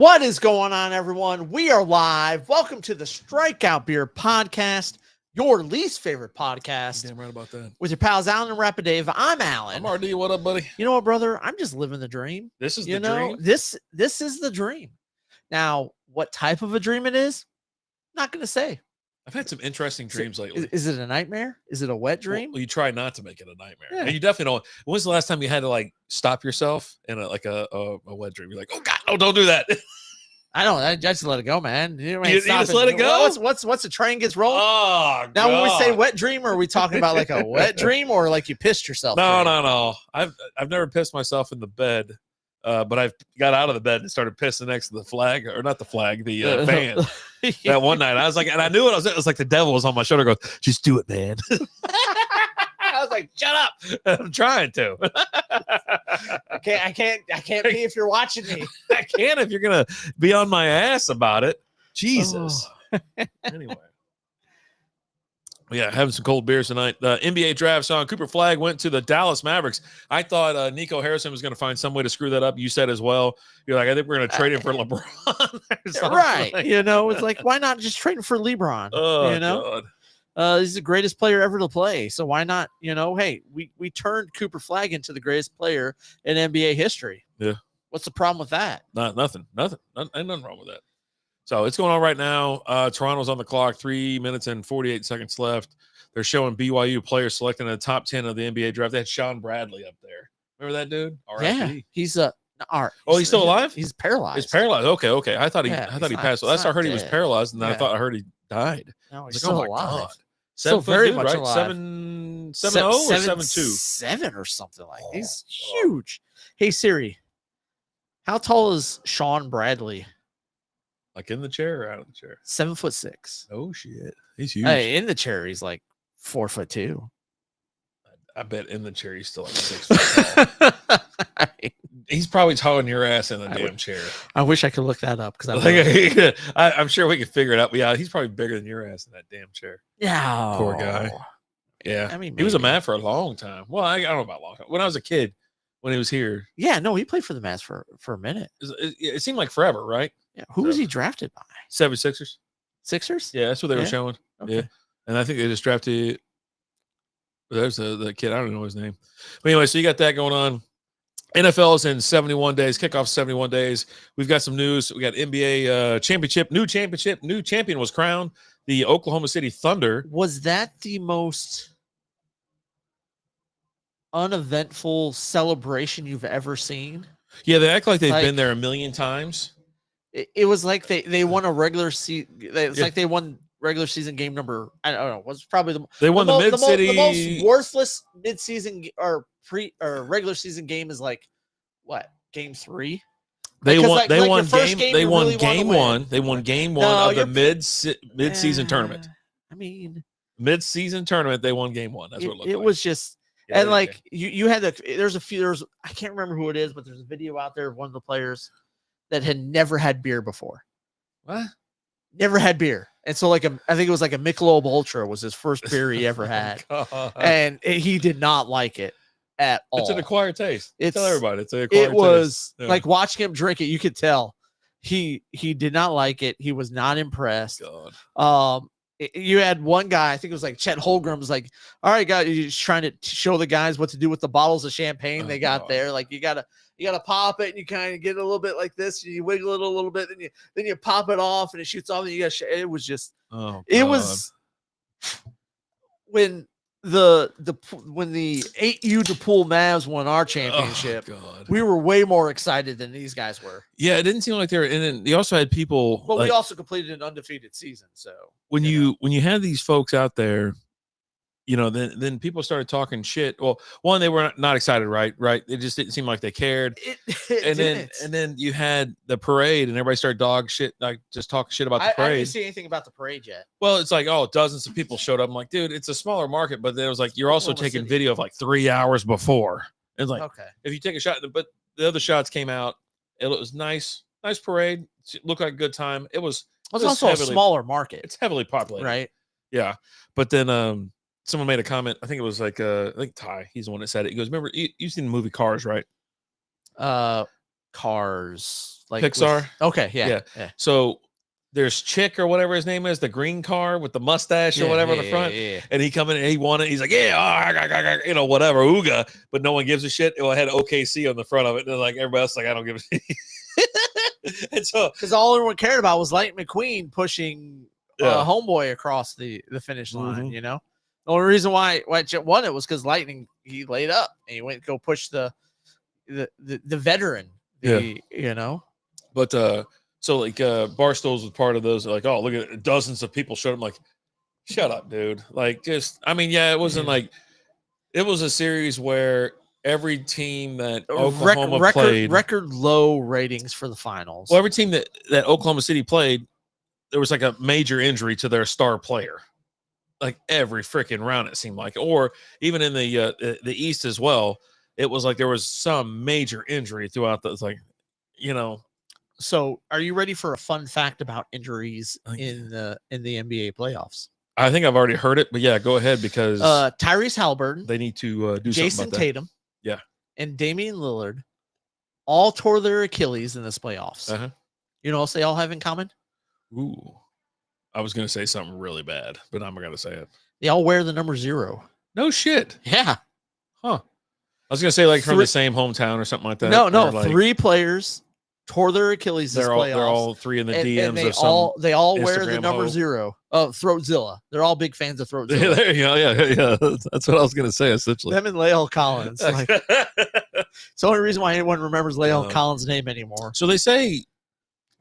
What is going on, everyone? We are live. Welcome to the Strikeout Beer Podcast, your least favorite podcast. Damn right about that. With your pals Alan and Rapidave. I'm Alan. I'm RD. What up, buddy? You know what, brother? I'm just living the dream. This is You the know, dream. this is the dream. Now, what type of a dream it is? Not going to say. I've had some interesting dreams lately. Is it a nightmare? Is it a wet dream? Well, you try not to make it a nightmare. Yeah. And you definitely don't. When's the last time you had to like stop yourself in a wet dream? You're like, oh God, no, don't do that. I don't. I just let it go, man. You just let it go? What's the train gets rolling? Oh, now, God. when we say wet dream, are we talking about like a wet dream or like you pissed yourself? No. I've never pissed myself in the bed, but I've got out of the bed and started pissing next to the flag, or not the flag, the fan. That one night, I was like, and I knew it was like the devil was on my shoulder. Goes, just do it, man. I was like, shut up. I'm trying to. I can't be if you're watching me. I can if you're gonna be on my ass about it. Jesus. Anyway. Yeah, having some cold beers tonight. The NBA draft song, Cooper Flagg went to the Dallas Mavericks. I thought Nico Harrison was going to find some way to screw that up. You said as well. You're like, I think we're going to trade him for LeBron. Right. You know, it's like, why not just trade him for LeBron? Oh, you know? God. He's the greatest player ever to play. So why not, hey, we turned Cooper Flagg into the greatest player in NBA history. Yeah. What's the problem with that? Nothing. Ain't nothing wrong with that. So it's going on right now. Toronto's on the clock, 3 minutes and 48 seconds left. They're showing BYU players selected in the top 10 of the NBA draft. They had Sean Bradley up there. Remember that dude? Yeah. He's he's still alive? He's paralyzed. He's paralyzed. Okay. I thought he passed. That's I heard he was dead. paralyzed, and then I heard he died. No, he's Like, still oh my alive. God. Still very much right? alive. 7-0 or 7-2? 7 or something like that. He's huge. Hey, Siri, how tall is Sean Bradley? Like in the chair or out of the chair? 7'6". Oh shit, he's huge. Hey, in the chair, he's like 4'2". I bet in the chair he's still like 6 feet tall. He's probably taller than your ass in the damn chair. I wish I could look that up because I'm sure we could figure it out. But yeah, he's probably bigger than your ass in that damn chair. Yeah, Poor guy. Yeah, I mean, he was a maybe. Mav for a long time. Well, I don't know about long time. When I was a kid, when he was here, Yeah, no, he played for the Mavs for a minute. it seemed like forever, right? Yeah, who was he drafted by? 76ers. Sixers? Yeah, that's what they were Yeah? showing. Okay. Yeah, and I think they just drafted. There's the kid. I don't know his name. But anyway, so you got that going on. NFL is in 71 days. Kickoff 71 days. We've got some news. We got NBA championship. New champion was crowned. The Oklahoma City Thunder. Was that the most uneventful celebration you've ever seen? Yeah, they act like they've Like- been there a million times. It was like they won a regular season. It's like they won regular season game number. I don't know. Was probably They won the Mid-City. The most worthless midseason or regular season game is like what, game 3? They Because, won. like, They your won first game. game They you won really wanna game win. one. They won game one No, of the you're- mid-season tournament. I mean, Mid-season tournament. They won game one. That's what it looked like. it was just. Yeah, And they- like you had there's I can't remember who it is, but there's a video out there of one of the players that had never had beer before. What? Never had beer. And so I think it was like a Michelob Ultra was his first beer he ever had. God. And he did not like it at all. It's an acquired taste. Tell It's- everybody it's an acquired It was taste. Yeah. like watching him drink it, you could tell he did not like it. He was not impressed. God. You had one guy, I think it was like Chet Holmgren, was like, all right, guys, he's trying to show the guys what to do with the bottles of champagne they got there. Like you gotta pop it and you kind of get it a little bit like this, and you wiggle it a little bit, then you pop it off and it shoots off, and you got it was just it was when when the 8U DePool Mavs won our championship. Oh, God. We were way more excited than these guys were. Yeah, it didn't seem like they were. And then you also had people. But like, we also completed an undefeated season. So when you had these folks out there, then people started talking shit. Well, one, they were not excited, right? It just didn't seem like they cared. And then you had the parade, and everybody started dog shit, like just talking shit about the I parade. didn't see anything about the parade yet. Well, it's like, dozens of people showed up. I'm like, dude, it's a smaller market, but then it was like you're also Oklahoma taking City. video of like 3 hours before. It's like Okay. if you take a shot, but the other shots came out. It was nice parade. It looked like a good time. It was also a smaller market. It's heavily populated, right? Yeah, but then someone made a comment. I think it was like I think Ty. He's the one that said it. He goes, "Remember, you've seen the movie Cars, right?" cars like Pixar. Okay, Yeah. yeah. So there's Chick or whatever his name is, the green car with the mustache or whatever in the front. Yeah. And he come in and he won it. He's like, you know, whatever, ooga. But no one gives a shit. It had OKC on the front of it. And they're like, everybody else like, I don't give a shit. And so, because all everyone cared about was Lightning McQueen pushing Homeboy across the finish line. You know, the only reason why Jet won it was because Lightning, he laid up and he went to go push the veteran. You know, but so like Barstools was part of those. Like, oh, look at it. Dozens of people showed up. I'm like, shut up, dude. Like, just, I mean, yeah, it wasn't like, it was a series where every team that Oklahoma played, record low ratings for the finals. Well, every team that Oklahoma City played, there was like a major injury to their star player. Like every freaking round, it seemed like, or even in the East as well. It was like there was some major injury throughout the, like, you know. So, are you ready for a fun fact about injuries in the NBA playoffs? I think I've already heard it, but yeah, go ahead, because Tyrese Halliburton, they need to do Jason something about Tatum, that. and Damian Lillard all tore their Achilles in this playoffs. You know what else they all have in common? Ooh, I was going to say something really bad, but I'm not going to say it. They all wear the number 0. No shit. Yeah. Huh. I was going to say like from the same hometown or something like that. No, like, 3 players tore their Achilles this playoffs. They're all 3 in the DMs and they of some they all wear Instagram the number 0. Oh, Throatzilla. They're all big fans of Throatzilla. There you go. Yeah. That's what I was going to say, essentially. Them and Lael Collins. Like, it's the only reason why anyone remembers Lael Collins' name anymore. So they say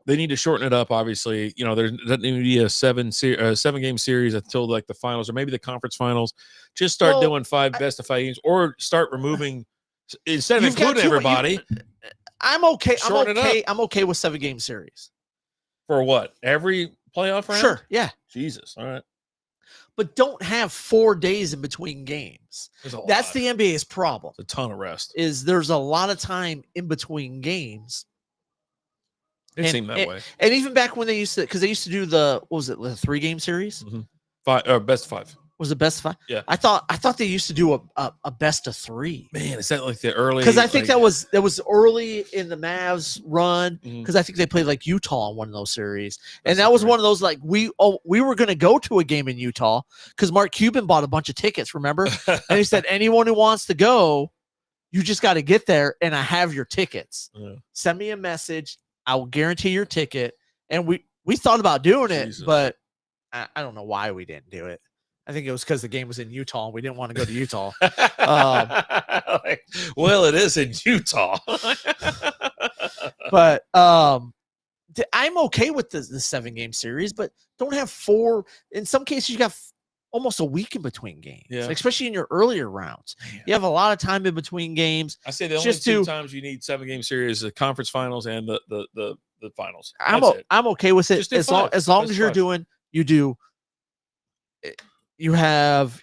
they need to shorten it up, obviously. You know, there doesn't need to be a 7-game series until like the finals or maybe the conference finals. Just start doing 5 best of 5 games, or start removing, instead of including everybody. I'm okay. I'm okay with 7-game series. For what? Every playoff round? Sure. Yeah. Jesus. All right. But don't have 4 days in between games. That's the NBA's problem. It's a ton of rest. Is there's a lot of time in between games. It seemed that way. And even back when they used to, because they used to do the 3-game series? 5 best of 5. Was it best of 5? Yeah. I thought they used to do a best of 3. Man, is that like the early? Because I think that was early in the Mavs run. Because I think they played like Utah in one of those series, and that was one of those like we were going to go to a game in Utah because Mark Cuban bought a bunch of tickets. Remember? And he said anyone who wants to go, you just got to get there, and I have your tickets. Send me a message. I will guarantee your ticket. And we thought about doing it, but I don't know why we didn't do it. I think it was because the game was in Utah and we didn't want to go to Utah. Well, it is in Utah. But I'm okay with the 7-game series, but don't have 4. In some cases, you got almost a week in between games, especially in your earlier rounds. You have a lot of time in between games. I say the only 2 times you need 7-game series: the conference finals and the finals. I'm okay with it as long as you're doing you have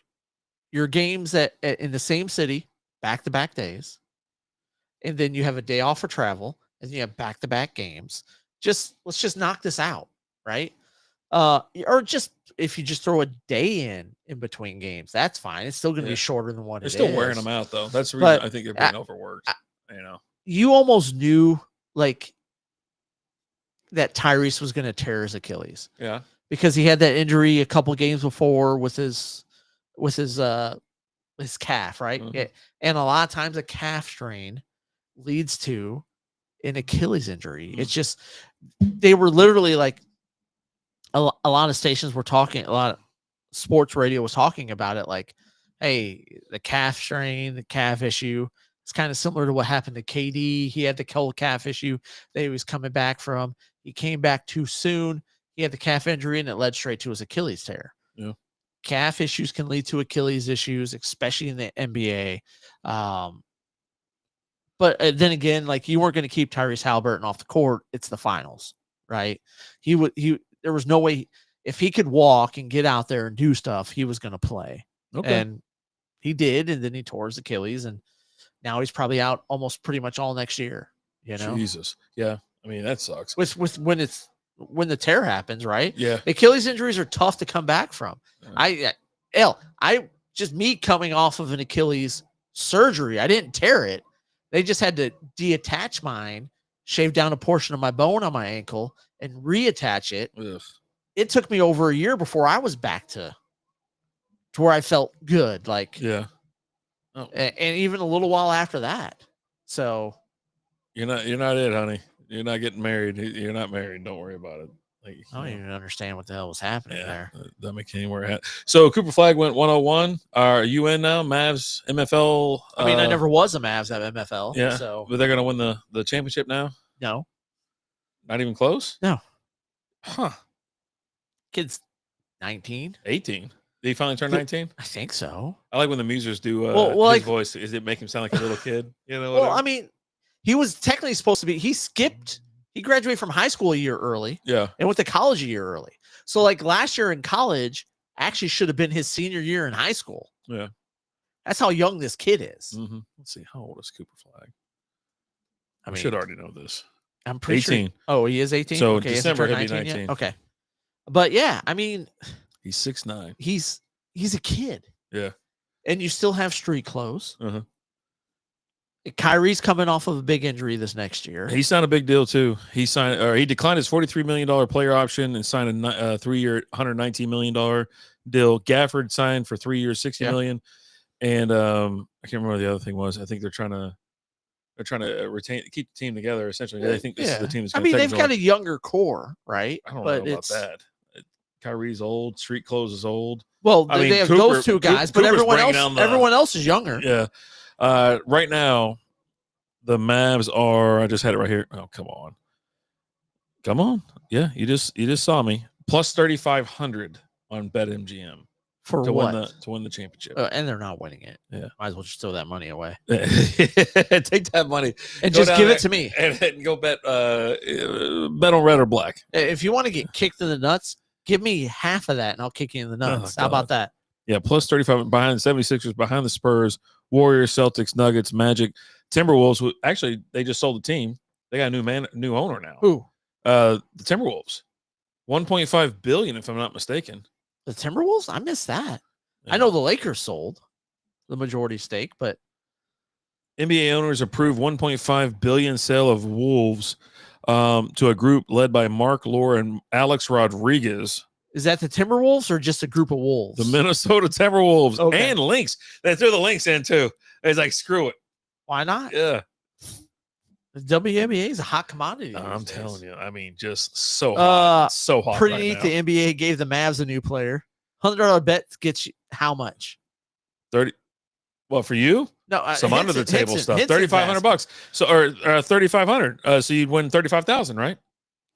your games in the same city, back-to-back days, and then you have a day off for travel, and you have back-to-back games. Let's just knock this out, right? Or just if you just throw a day in between games, that's fine. It's still going to be shorter than what they're still wearing them out, though. That's the reason I think they're being overworked. You almost knew like that Tyrese was going to tear his Achilles. Yeah. Because he had that injury a couple games before with his calf, right? And a lot of times a calf strain leads to an Achilles injury. It's just, they were literally like, a lot of stations were talking, a lot of sports radio was talking about it, like, hey, the calf strain, the calf issue. It's kind of similar to what happened to KD. He had the cold calf issue that he was coming back from. He came back too soon. He had the calf injury, and it led straight to his Achilles tear. Yeah. Calf issues can lead to Achilles issues, especially in the NBA. But then again, like, you weren't going to keep Tyrese Halliburton off the court. It's the finals, right? There was no way, if he could walk and get out there and do stuff, he was going to play. Okay. And he did, and then he tore his Achilles, and now he's probably out almost pretty much all next year. You know, Jesus, yeah. I mean, that sucks. With when the tear happens, right? Yeah. Achilles injuries are tough to come back from. Yeah. Me coming off of an Achilles surgery, I didn't tear it. They just had to deattach mine shave down a portion of my bone on my ankle, and reattach it. Ugh. It took me over a year before I was back to where I felt good. Like, Yeah. and even a little while after that. So you're not it, honey. You're not getting married. You're not married. Don't worry about it. Like, I don't even understand what the hell was happening there. That make anywhere at. So Cooper Flag went 101. Are you in now? Mavs, MFL. I mean, I never was a Mavs at MFL. Yeah. So, but they're gonna win the championship now. No. Not even close. No. Huh. Kid's 19, 18. Did he finally turn 19? I think so. I like when the musers do his like, voice. Is it make him sound like a little kid? You know. Well, I mean, he was technically supposed to be. He graduated from high school a year early. Yeah. And went to college a year early. So like last year in college actually should have been his senior year in high school. Yeah. That's how young this kid is. Mm-hmm. Let's see. How old is Cooper Flag? I mean, should already know this. I'm pretty 18. Sure. Oh, he is 18. So okay, December he'll be 19. Yet? Okay. But yeah, I mean, he's 6'9". He's a kid. Yeah. And you still have street clothes. Uh-huh. Kyrie's coming off of a big injury this next year. He signed a big deal too. He declined his $43 million player option and signed a 3-year, $119 million deal. Gafford signed for 3 years, $60 million. And I can't remember what the other thing was. I think they're trying to keep the team together. Essentially, they think this is the team that's. I mean, they've got a younger core, right? I don't know about that. Kyrie's old. Street clothes is old. Well, they have those two guys, but everyone else is younger. Yeah. Right now, the Mavs are. I just had it right here. Oh, come on. Yeah, you just saw me. Plus 3,500 on BetMGM to win the championship. And they're not winning it. Yeah, might as well just throw that money away. Take that money and just give it to me, and go bet on red or black. If you want to get kicked in the nuts, give me half of that, and I'll kick you in the nuts. How about that? Yeah, plus 35 behind the 76ers, behind the Spurs, Warriors, Celtics, Nuggets, Magic, Timberwolves. Who actually they just sold the team. They got a new owner now. Who? The Timberwolves. $1.5 billion, if I'm not mistaken. The Timberwolves? I missed that. Yeah. I know the Lakers sold the majority stake, but NBA owners approved $1.5 billion sale of Wolves to a group led by Mark Lore and Alex Rodriguez. Is that the Timberwolves or just a group of Wolves? The Minnesota Timberwolves and Lynx. They threw the Lynx in too. It's like, screw it. Why not? Yeah. The WNBA is a hot commodity. I'm telling you. I mean, just so hot. So hot. Pretty neat. The NBA gave the Mavs a new player. $100 bet gets you how much? 30. Well, for you? No, some under the table stuff. $3,500. So or 3,500. So you'd win 35,000, right?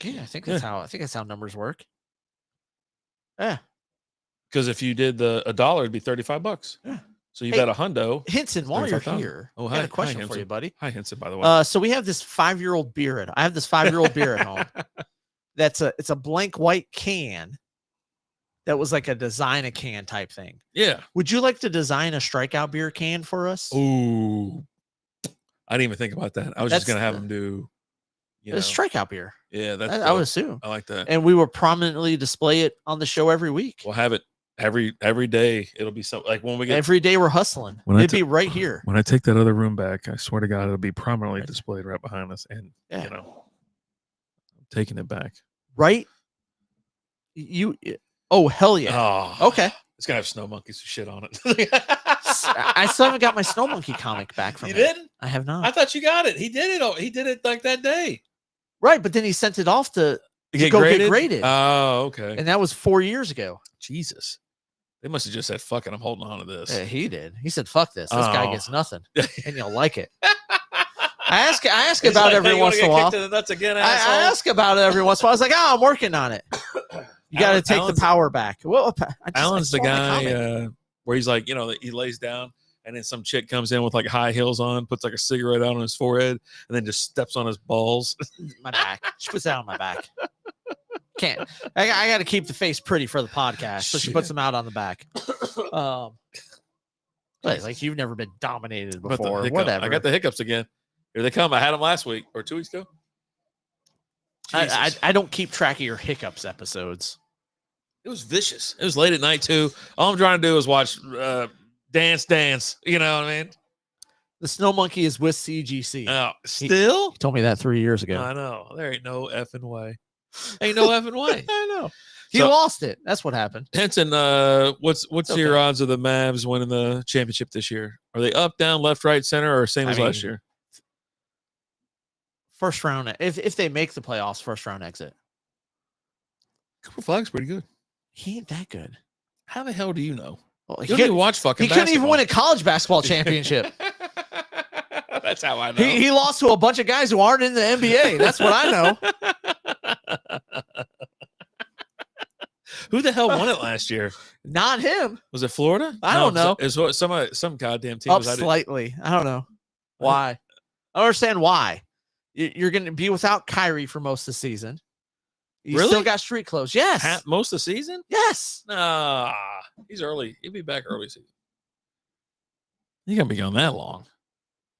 Yeah, I think that's how numbers work. Yeah. Because if you did a dollar, it'd be $35. Yeah. So you got a hundo. Hinson, while you're here, I got a question for you, buddy. Hi, Hinson, by the way. So we have this 5-year-old beer I have this 5-year-old beer at home. It's a blank white can that was like a design a can type thing. Yeah. Would you like to design a strikeout beer can for us? Ooh. I didn't even think about that. I was just gonna have them do a strikeout beer. Yeah, I would assume. I like that. And we will prominently display it on the show every week. We'll have it every day. It'll be something like when we get every day we're hustling. It'd be right here. When I take that other room back, I swear to God, it'll be prominently displayed right behind us. And I'm taking it back. Right? Oh, hell yeah. Oh, okay. It's gonna have snow monkeys and shit on it. I still haven't got my snow monkey comic back from him. You didn't? I have not. I thought you got it. He did it. He did it like that day. Right, but then he sent it off to get graded. Oh, okay. And that was 4 years ago. Jesus. They must have just said, fuck it, I'm holding on to this. Yeah, he did. He said, fuck this. This guy gets nothing. And you'll like it. I ask about it every once in a while. I ask about it every once in a while. I was like, I'm working on it. You got to take the power back. Well, Alan's the guy where he's like, he lays down and then some chick comes in with like high heels on, puts like a cigarette out on his forehead, and then just steps on his balls. My back. She puts that on my back. Can't. I got to keep the face pretty for the podcast, so she puts them out on the back. Like you've never been dominated before. Whatever. I got the hiccups again. Here they come. I had them last week or 2 weeks ago. I don't keep track of your hiccups episodes. It was vicious. It was late at night too. All I'm trying to do is watch dance. You know what I mean? The snow monkey is with CGC. Oh, still? He told me that 3 years ago. I know. There ain't no effing way. Ain't no effing way. I know. He So- lost it. That's what happened. Henson, what's okay. your odds of the Mavs winning the championship this year? Are they up, down, left, right, center, or same as last year? First round. If they make the playoffs, first round exit. Cooper Flag's pretty good. He ain't that good. How the hell do you know? Well, You don't even watch fucking he couldn't even basketball. win a college basketball championship. That's how I know. He lost to a bunch of guys who aren't in the NBA. That's what I know. Who the hell won it last year? Not him. Was it Florida? I don't know. It's what some goddamn team Up was. I didn't- slightly. I don't know why. I don't understand why. You're going to be without Kyrie for most of the season. You Really? still got street clothes. Yes. most of the season? Yes. Nah, he's early. He'll be back early season. He can't be gone that long.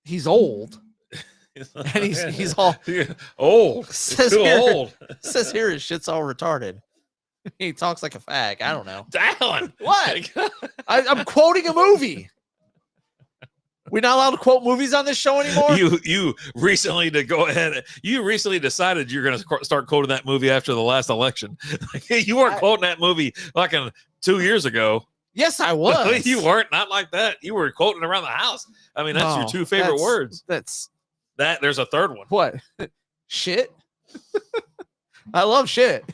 He's old. And he's all old. says Too here, old. says here his shit's all retarded. He talks like a fag. I don't know. Alan. What? I'm quoting a movie. We're not allowed to quote movies on this show anymore. You recently decided you're going to start quoting that movie after the last election. You weren't quoting that movie like 2 years ago. Yes, I was. You weren't. Not like that. You were quoting around the house. I mean, that's your two favorite words. There's a third one. What? Shit. I love shit.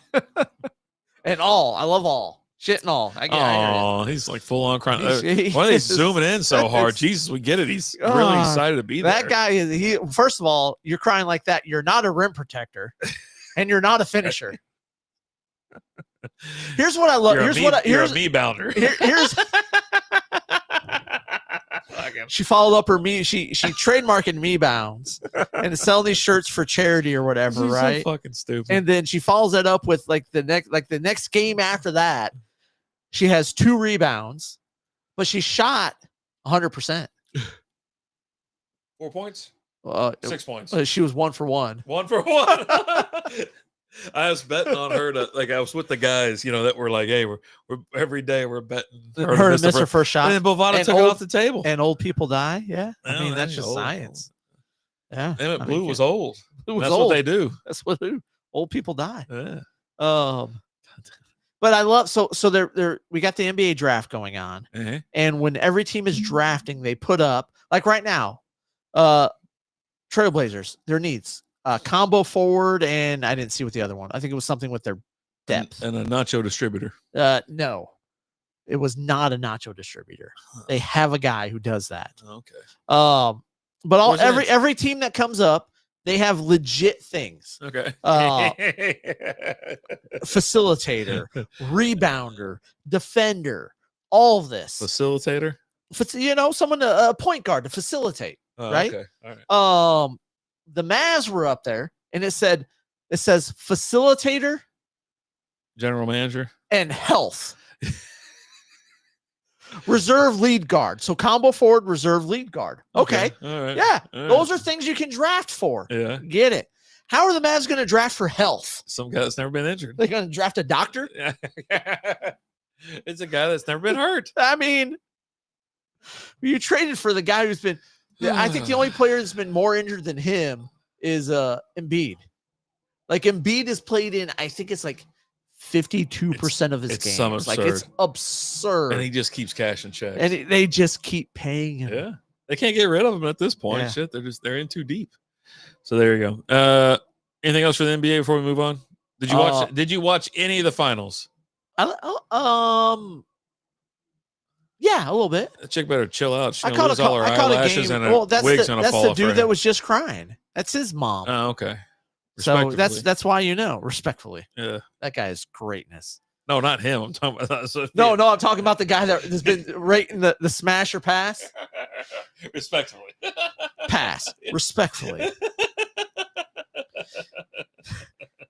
And all. I love all. Shit and all. I Oh, he's like full on crying. He Why are they is. zooming in so hard? Jesus, we get it. He's really excited to be there. That guy is first of all, you're crying like that. You're not a rim protector, and you're not a finisher. Here's what I love. You're a me bounder. Here's she followed up her me. She trademarked me bounds and is selling these shirts for charity or whatever, She's right? So fucking stupid. And then she follows that up with the next game after that, she has 2 rebounds, but she shot 100%. 4 points. 6 points. She was 1 for 1. 1 for 1. I was betting on her I was with the guys, that were like, hey, we're every day we're betting Her to miss her first shot. And then Bovada took it off the table. And old people die. Yeah. I mean, Oh, that's just old. science. Yeah. Emmett Blue was old. It was That's old. what they do. That's what old people die. Yeah. But I love so we got the NBA draft going on. Uh-huh. And when every team is drafting, they put up, like right now, Trailblazers, their needs. Combo forward, and I didn't see what the other one. I think it was something with their depth. And a nacho distributor. No, it was not a nacho distributor. They have a guy who does that. Okay. But every team that comes up, they have legit things. Okay. Facilitator, rebounder, defender, all of this. Facilitator. Someone a point guard to facilitate. Right. Okay. All right. The Mavs were up there, and it says facilitator, general manager, and health. Reserve lead guard. So combo forward, reserve lead guard. Okay. All right. Yeah. All Those are things you can draft for. Yeah. Get it. How are the Mavs going to draft for health? Some guy that's never been injured. They're going to draft a doctor? Yeah. It's a guy that's never been hurt. I mean, you traded for the guy who's been I think the only player that's been more injured than him is Embiid. Like Embiid has played in, I think it's like 52% of his games. It's absurd. And he just keeps cashing checks. And they just keep paying him. Yeah. They can't get rid of him at this point. Yeah. Shit, they're in too deep. So there you go. Anything else for the NBA before we move on? Did you watch any of the finals? Yeah, a little bit. That chick better chill out. She's I gonna lose all her eyelashes and her wig's gonna fall the off her dude that head. was just crying. That's his mom. Oh, okay. So that's why respectfully. Yeah. That guy is greatness. No, not him. I'm talking about No, I'm talking about the guy that has been rating the smash or pass. Respectfully. Pass. Respectfully.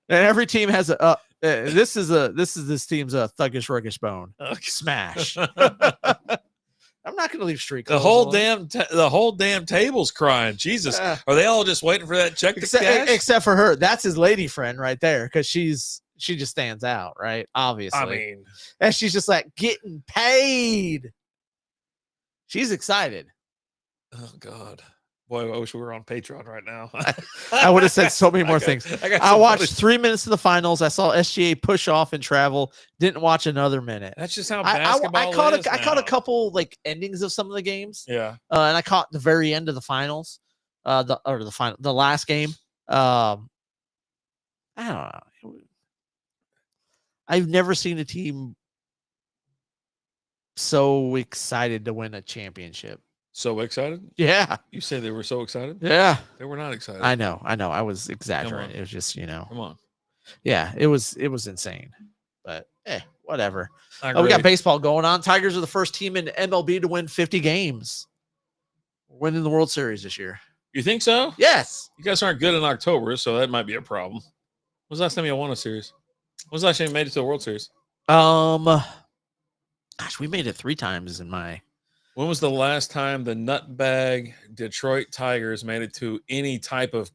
And every team has this is this team's thuggish ruggish bone. Okay. Smash. I'm not going to leave streak. The whole damn table's crying. Jesus, are they all just waiting for that check to cash? Except for her. That's his lady friend right there, because she just stands out, right? Obviously. I mean, and she's just like getting paid. She's excited. Oh God. Boy, I wish we were on Patreon right now. I would have said so many more things. I watched 3 minutes of the finals. I saw SGA push off and travel. Didn't watch another minute. That's just how basketball I caught a couple like endings of some of the games. Yeah. And I caught the very end of the finals. The last game. I don't know. I've never seen a team so excited to win a championship. So excited? Yeah. You say they were so excited? Yeah. They were not excited. I know. I was exaggerating. It was just, Come on. Yeah, it was insane. But whatever. We Great. got baseball going on. Tigers are the first team in MLB to win 50 games. We're winning the World Series this year. You think so? Yes. You guys aren't good in October, so that might be a problem. When was the last time you won a series? When was the last time you made it to the World Series? Gosh, we made it 3 times in my. When was the last time the nutbag Detroit Tigers made it to any type of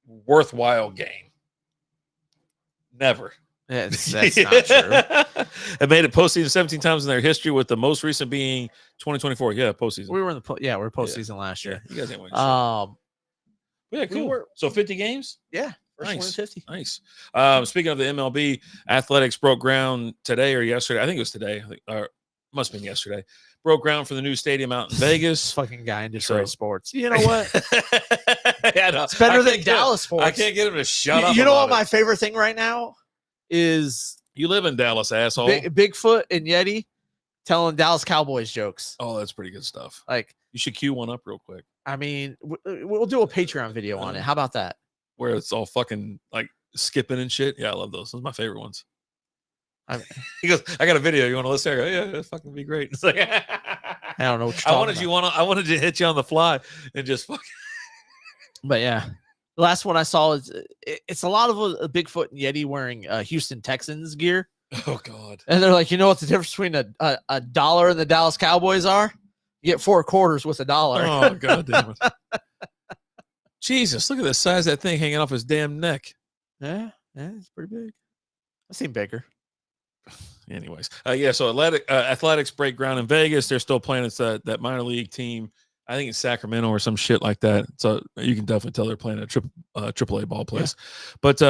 worthwhile game? Never. That's not true. They made it postseason 17 times in their history, with the most recent being 2024. Yeah, postseason. We were in the we were postseason last year. Yeah, you guys ain't winning shit. Yeah, cool. So 50 games? Yeah. Nice. 50. Nice. Speaking of the MLB, athletics broke ground today or yesterday. I think it was today. Must have been yesterday. Broke ground for the new stadium out in Vegas. Fucking guy in Detroit sports. You know what? Yeah, no, it's better than Dallas sports. I can't get him to shut up. You know what my favorite thing right now is? You live in Dallas, asshole. Bigfoot and Yeti telling Dallas Cowboys jokes. Oh, that's pretty good stuff. Like, you should cue one up real quick. I mean, we'll do a Patreon video on it. How about that? Where it's all fucking like skipping and shit. Yeah, I love those. Those are my favorite ones. He goes, I got a video. You want to listen? I go, yeah, that'd fucking be great. It's like, I don't know. What I wanted to hit you on the fly and just fucking. But yeah, the last one I saw is it's a lot of Bigfoot and Yeti wearing Houston Texans gear. Oh God! And they're like, you know what the difference between a dollar and the Dallas Cowboys are? You get 4 quarters with $1. Oh God damn it! Jesus, look at the size of that thing hanging off his damn neck. Yeah, it's pretty big. I've seen bigger. Anyways, so athletics break ground in Vegas. They're still playing. It's that minor league team. I think it's Sacramento or some shit like that. So you can definitely tell they're playing a AAA ball place. Yeah. But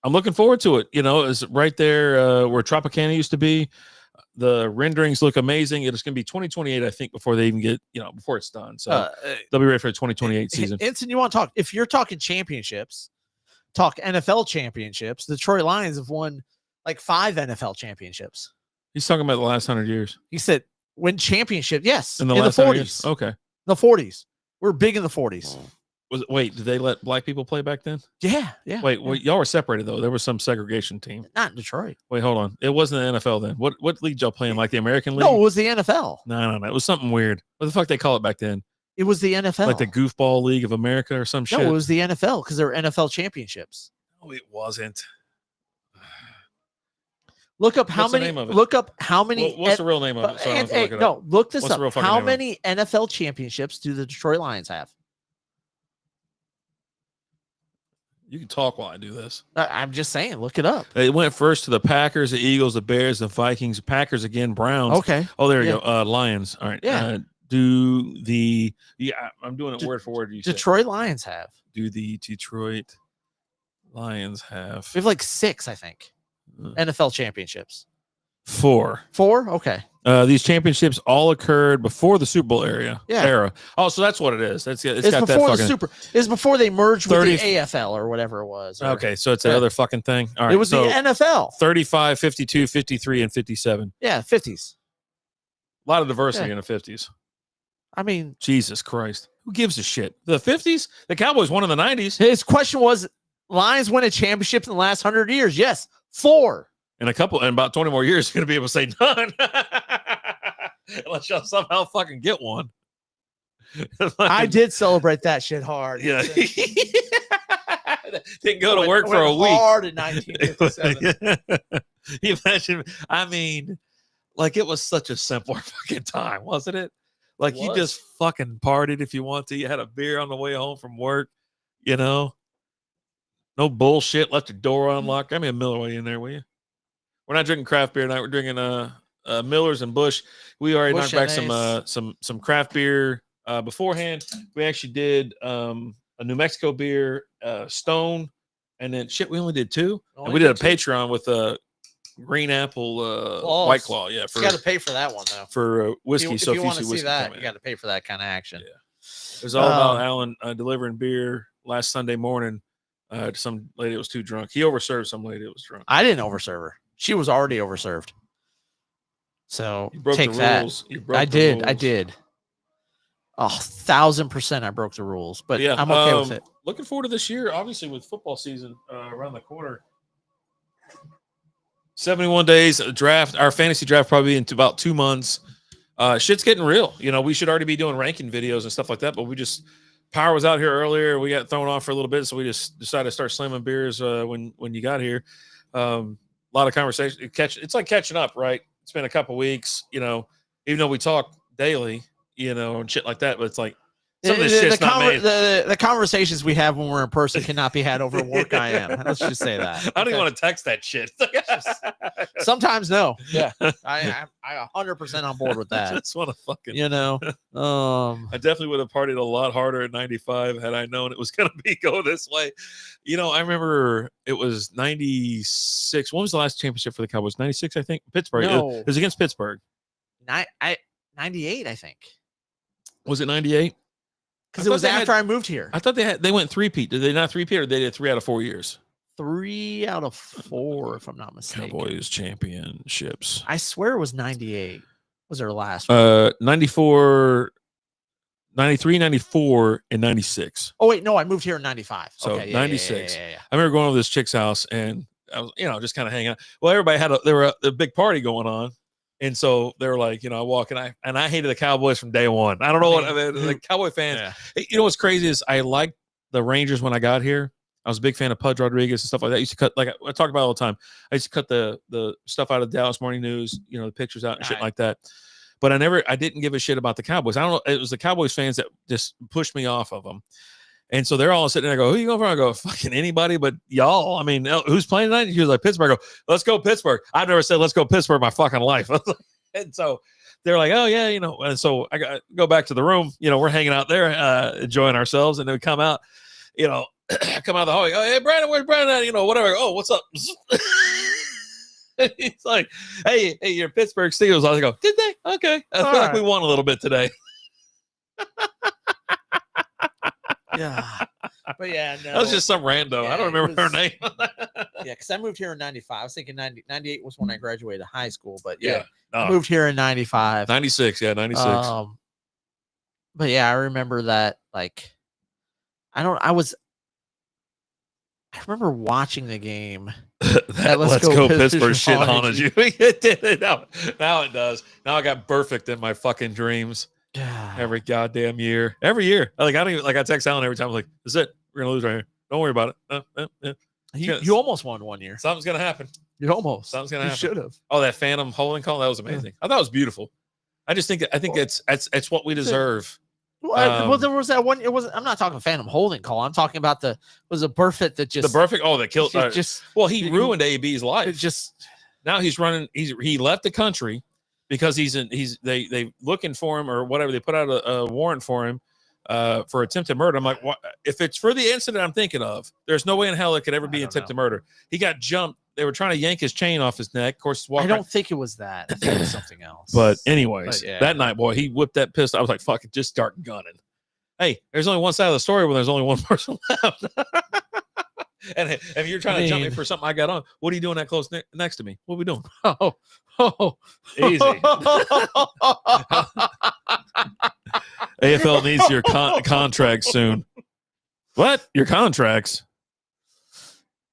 I'm looking forward to it. You know, it's right there where Tropicana used to be. The renderings look amazing. It's going to be 2028, I think, before they even get, before it's done. So they'll be ready for the 2028 season. Anson, you want to talk? If you're talking championships, talk NFL championships. The Detroit Lions have won like 5 NFL championships. He's talking about the last 100 years. He said win championship. Yes, in the 40s. Okay, the 40s. We're big in the 40s. Wait, did they let black people play back then? Yeah. Wait, y'all were separated though. There was some segregation team. Not in Detroit. Wait, hold on. It wasn't the NFL then. What league y'all playing? Like the American League? No, it was the NFL. No. It was something weird. What the fuck they call it back then? It was the NFL. Like the Goofball League of America or some shit. No, it was the NFL because there were NFL championships. No, it wasn't. Look up how many. Look up how many. What's the real name of it? So look this up. How many NFL championships do the Detroit Lions have? You can talk while I do this. I'm just saying, look it up. It went first to the Packers, the Eagles, the Bears, the Vikings, Packers again, Browns. Okay. Oh, there you go. Lions. All right. Yeah. I'm doing it word for word. Detroit Lions have. Do the Detroit Lions have? We have like 6, I think. NFL championships. 4. 4? Okay. These championships all occurred before the Super Bowl era. Oh, so that's what it is. It's got before that It's before they merged with the AFL or whatever it was. Okay, so it's another fucking thing. All right, it was the NFL. 35, 52, 53, and 57. Yeah, 50s. A lot of diversity in the 50s. I mean, Jesus Christ. Who gives a shit? The 50s? The Cowboys won in the 90s. His question was, Lions win a championship in the last 100 years. Yes, 4. In about 20 more years, you're going to be able to say none. Unless y'all somehow fucking get one. I did celebrate that shit hard. Yeah. Didn't go to work for a week. Hard in 1957. You imagine, I mean, like it was such a simpler fucking time, wasn't it? Like you just fucking partied if you want to. You had a beer on the way home from work, No bullshit. Left your door unlocked. Give me a Miller way in there, will you? We're not drinking craft beer tonight. We're drinking Miller's and Bush. We already knocked back some craft beer Beforehand, we actually did a New Mexico beer, Stone, and then shit. We only did 2. And we did a Patreon with a green apple White Claw. Yeah, you got to pay for that one though. For whiskey. If you want to see that, you got to pay for that kind of action. Yeah, it was all about Alan delivering beer last Sunday morning. To some lady that was too drunk. He overserved some lady that was drunk. I didn't overserve her. She was already overserved. So take that. I did. 1,000% I broke the rules, but yeah, I'm okay with it. Looking forward to this year, obviously with football season around the corner. 71 days draft. Our fantasy draft probably in about 2 months. Shit's getting real. You know, we should already be doing ranking videos and stuff like that, but Power was out here earlier. We got thrown off for a little bit, so we just decided to start slamming beers when you got here. A lot of conversation. It's like catching up, right? It's been a couple weeks, you know, even though we talk daily, you know, and shit like that, but it's like some of this shit's not made. The conversations we have when we're in person cannot be had over work. Let's just say that. I don't even want to text that shit. Sometimes no. Yeah. I 100% on board with that. I just want to fucking, you know, I definitely would have partied a lot harder at 95 had I known it was going to go this way. You know, I remember it was 96. When was the last championship for the Cowboys? 96, I think. Pittsburgh. No. It was against Pittsburgh. 98, I think. Was it 98? Because it was after I moved here. I thought they went 3-peat. Did they not 3-peat, or they did 3 out of 4 years? 3 out of 4, if I'm not mistaken. Cowboys championships. I swear it was 98. Was their last one? 94, 93, 94, and 96. Oh, wait, no, I moved here in 95. So okay, 96. Yeah. I remember going over to this chick's house, and I was, you know, just kind of hanging out. Well, everybody had a big party going on. And so they were like, you know, I walk and I hated the Cowboys from day one. I don't know what I mean. The Cowboy fans. Yeah. You know what's crazy is I liked the Rangers when I got here. I was a big fan of Pudge Rodriguez and stuff like that. I used to cut, like I talk about all the time. I used to cut the stuff out of Dallas Morning News, you know, the pictures out and shit like that. But I didn't give a shit about the Cowboys. I don't know. It was the Cowboys fans that just pushed me off of them. And so they're all sitting there. I go, who you going for? I go, fucking anybody but y'all. I mean, who's playing tonight? He was like, Pittsburgh. I go, let's go Pittsburgh. I've never said let's go Pittsburgh in my fucking life. And so they're like, oh yeah, you know. And so I go back to the room. You know, we're hanging out there, enjoying ourselves, and then we come out. You know, come out of the hallway. Oh, hey, Brandon, where's Brandon at? You know, whatever. Oh, what's up? He's like, hey, you're Pittsburgh Steelers. I was like, did they? Okay, I feel like we won a little bit today. Yeah, but yeah, no, that was just some rando. Yeah, I don't remember her name. Yeah, because I moved here in 95. I was thinking 98 was when I graduated high school, but yeah, I moved here in 95. 96, yeah, 96. But yeah, I remember that. Like, I remember watching the game. Let's go Pittsburgh shit haunted you. It did. Now it does. Now I got perfect in my fucking dreams. Every goddamn year. Every year. Like, I don't even, like, I text Alan every time. I'm like, this is it. We're going to lose right here. Don't worry about it. You almost won one year. Something's going to happen. You almost. Something's going to happen. You should have. Oh, that phantom holding call. That was amazing. I thought it was beautiful. I think it's what we deserve. Well, there was that one. I'm not talking phantom holding call. I'm talking about was a Burfitt that just. The Burfitt. Oh, that killed. He ruined AB's life. Now he's running. He left the country. Because they looking for him or whatever. They put out a warrant for him for attempted murder. I'm like, what? If it's for the incident I'm thinking of, there's no way in hell it could ever be attempted murder. He got jumped. They were trying to yank his chain off his neck. Of course, I don't think it was that. I think it was something else. But anyways, that night, boy, he whipped that pistol. I was like, fuck it, just start gunning. Hey, there's only one side of the story where there's only one person left. And if you're trying to jump me for something I got on, what are you doing that close next to me? What are we doing? Easy. AFL needs your contracts soon. What? Your contracts?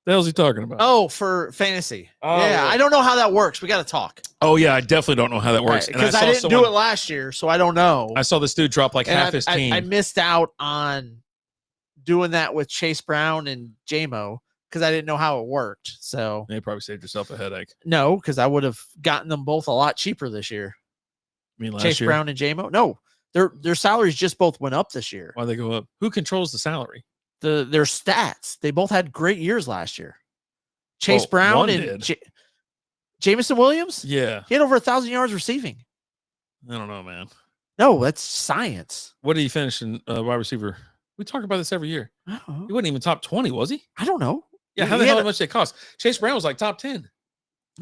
The hell's he talking about? Oh, for fantasy. Yeah, I don't know how that works. We got to talk. Oh, yeah, I definitely don't know how that works. Because I didn't do it last year, so I don't know. I saw this dude drop like half his team. I missed out on doing that with Chase Brown and JMO because I didn't know how it worked. So you probably saved yourself a headache. No, because I would have gotten them both a lot cheaper this year. I mean, Chase Brown and JMO? No, their salaries just both went up this year. Why'd they go up? Who controls the salary? Their stats. They both had great years last year. Chase Brown and Jameson Williams? Yeah. He had over 1,000 yards receiving. I don't know, man. No, that's science. What did he finish in wide receiver? We talk about this every year. I don't know. He wasn't even top 20, was he? I don't know. Yeah, how the hell much they cost? Chase Brown was like top 10.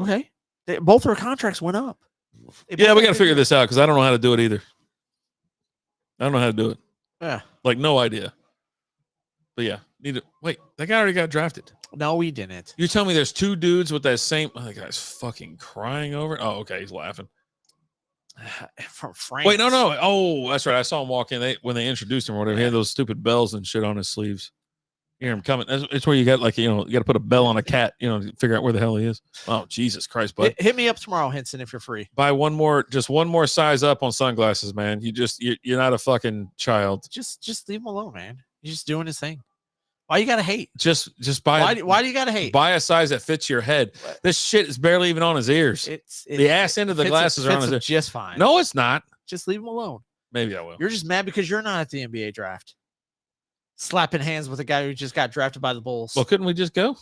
Okay. Both their contracts went up. Yeah, we got to figure this out because I don't know how to do it either. I don't know how to do it. Yeah. Like, no idea. But yeah, wait, that guy already got drafted. No, he didn't. You tell me there's 2 dudes with that same. Oh, that guy's fucking crying over it. Oh, okay, he's laughing. From France. Wait, no. Oh, that's right. I saw him walk in. When they introduced him or whatever, he had those stupid bells and shit on his sleeves. You hear him coming. It's where you got you got to put a bell on a cat, to figure out where the hell he is. Oh, Jesus Christ, bud. Hit me up tomorrow, Henson, if you're free. Buy one more size up on sunglasses, man. You're not a fucking child. Just leave him alone, man. He's just doing his thing. Why you gotta hate? Just buy. Why do you gotta hate? Buy a size that fits your head. This shit is barely even on his ears. The ass end of the glasses are on his ears. Just fine. No, it's not. Just leave him alone. Maybe I will. You're just mad because you're not at the NBA draft. Slapping hands with a guy who just got drafted by the Bulls. Well, couldn't we just go? I'm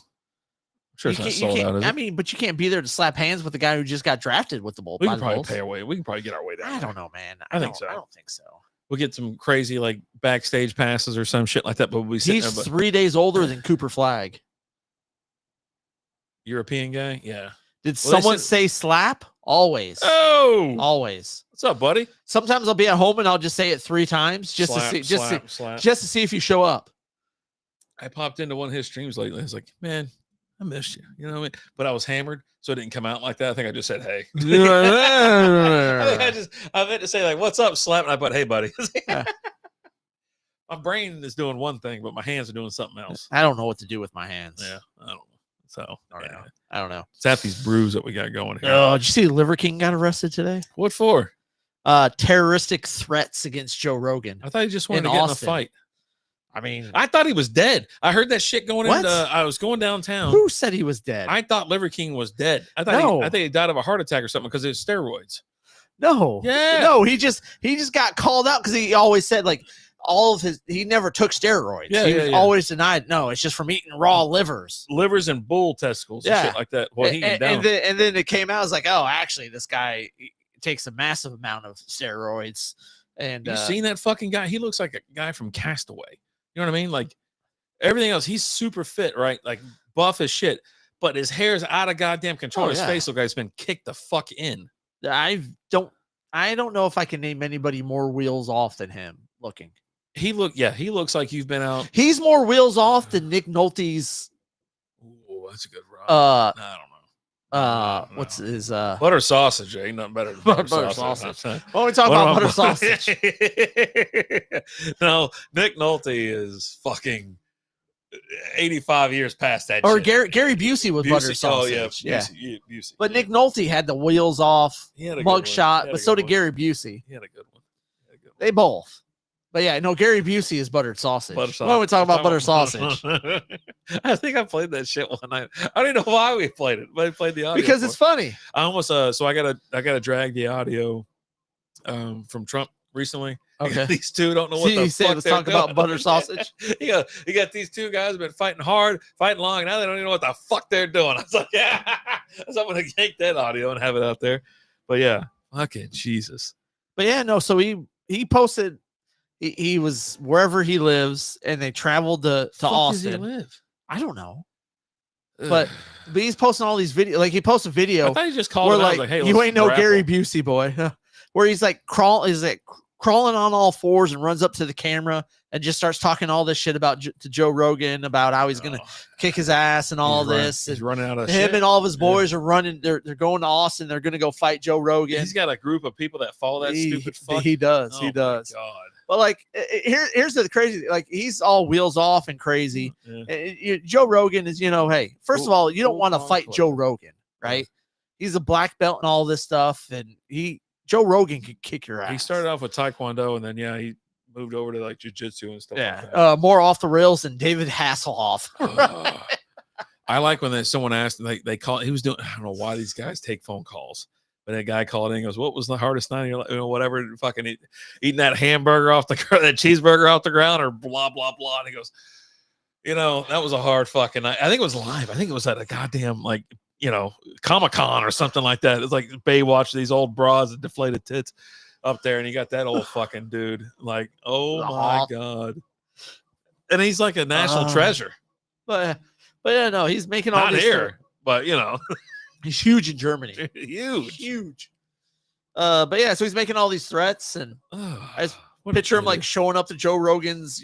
sure it's not sold out, is it? I mean, but you can't be there to slap hands with the guy who just got drafted with the Bulls. We can probably pay our way. We can probably get our way down. I don't know, man. I think so. I don't think so. We'll get some crazy backstage passes or some shit like that. But he's 3 days older than Cooper Flagg. European guy, yeah. Did someone say slap? Always. Oh, always. What's up, buddy? Sometimes I'll be at home and I'll just say it 3 times just to see if you show up. I popped into one of his streams lately. I was like, man, I missed you. You know what I mean? But I was hammered, so it didn't come out like that. I think I just said, hey. I meant to say, what's up, slap? And I put, hey, buddy. My brain is doing one thing, but my hands are doing something else. I don't know what to do with my hands. Yeah, I don't know. So, I don't know. It's at these brews that we got going here. Oh, did you see Liver King got arrested today? What for? Terroristic threats against Joe Rogan. I thought he just wanted to get in a fight. I mean, I thought he was dead. I heard that shit going into. I was going downtown. Who said he was dead? I thought Liver King was dead. I think he died of a heart attack or something because it was steroids. No. Yeah. No, he just got called out because he always said all of he never took steroids. Yeah, he was always denied. No, it's just from eating raw livers and bull testicles and shit like that. Well, and then it came out. I was like, oh, actually, this guy takes a massive amount of steroids. And you seen that fucking guy? He looks like a guy from Castaway. You know what I mean? Everything else, he's super fit, right? Buff as shit. But his hair's out of goddamn control. His facial guy's been kicked the fuck in. I don't know if I can name anybody more wheels off than him looking. He looks like you've been out. He's more wheels off than Nick Nolte's. Oh, that's a good run. I don't know. What's his butter sausage? Ain't nothing better than butter sausage. When we talk about butter sausage. No, Nick Nolte is fucking 85 years past that. Or shit. Gary Busey with butter sausage. Oh yeah, Busey. But Nick Nolte had the wheels off mugshot, but so did Gary Busey. He had a good one. They both. But yeah, no, Gary Busey is buttered sausage. When we talk about butter sausage. I think I played that shit one night. I don't even know why we played it, but I played the audio. Because it's funny. I almost so I gotta drag the audio from Trump recently. Okay. These two don't know what the fuck let's talk about butter sausage. You got these two guys have been fighting hard, fighting long, and now they don't even know what the fuck they're doing. I was like, yeah. So I'm gonna yank that audio and have it out there. But yeah, fucking Jesus. But yeah, no, so he posted. He was wherever he lives, and they traveled to Austin. Does he live? I don't know, but he's posting all these videos. He posted a video. I thought he just called. Where hey, you ain't no Gary Busey boy. Where he's crawling on all fours and runs up to the camera and just starts talking all this shit to Joe Rogan about how he's gonna kick his ass and all this. He's running out of him shit. And all of his boys are running. They're going to Austin. They're gonna go fight Joe Rogan. He's got a group of people that folloe that stupid fuck. He does. He does. God. But here's the crazy. He's all wheels off and crazy. Yeah. Joe Rogan is, hey, first of all, you don't want to fight Joe Rogan, right? He's a black belt and all this stuff, and Joe Rogan could kick your ass. He started off with Taekwondo, and then he moved over to jiu-jitsu and stuff. Yeah, like that. More off the rails than David Hasselhoff. I like when someone asked, they call. He was doing. I don't know why these guys take phone calls. But that guy called in and goes, what was the hardest night of your life? Whatever, fucking eating that hamburger off that cheeseburger off the ground or blah, blah, blah. And he goes, that was a hard fucking night. I think it was live. I think it was at a goddamn, Comic-Con or something like that. It's like Baywatch, these old bras and deflated tits. up there, and you got that old fucking dude. Like, oh The my Hawk. God. And he's like a national treasure. But yeah, no, he's making all Not these here, but you know, he's huge in Germany. huge. But yeah, so he's making all these threats, and I just picture him like showing up to Joe Rogan's,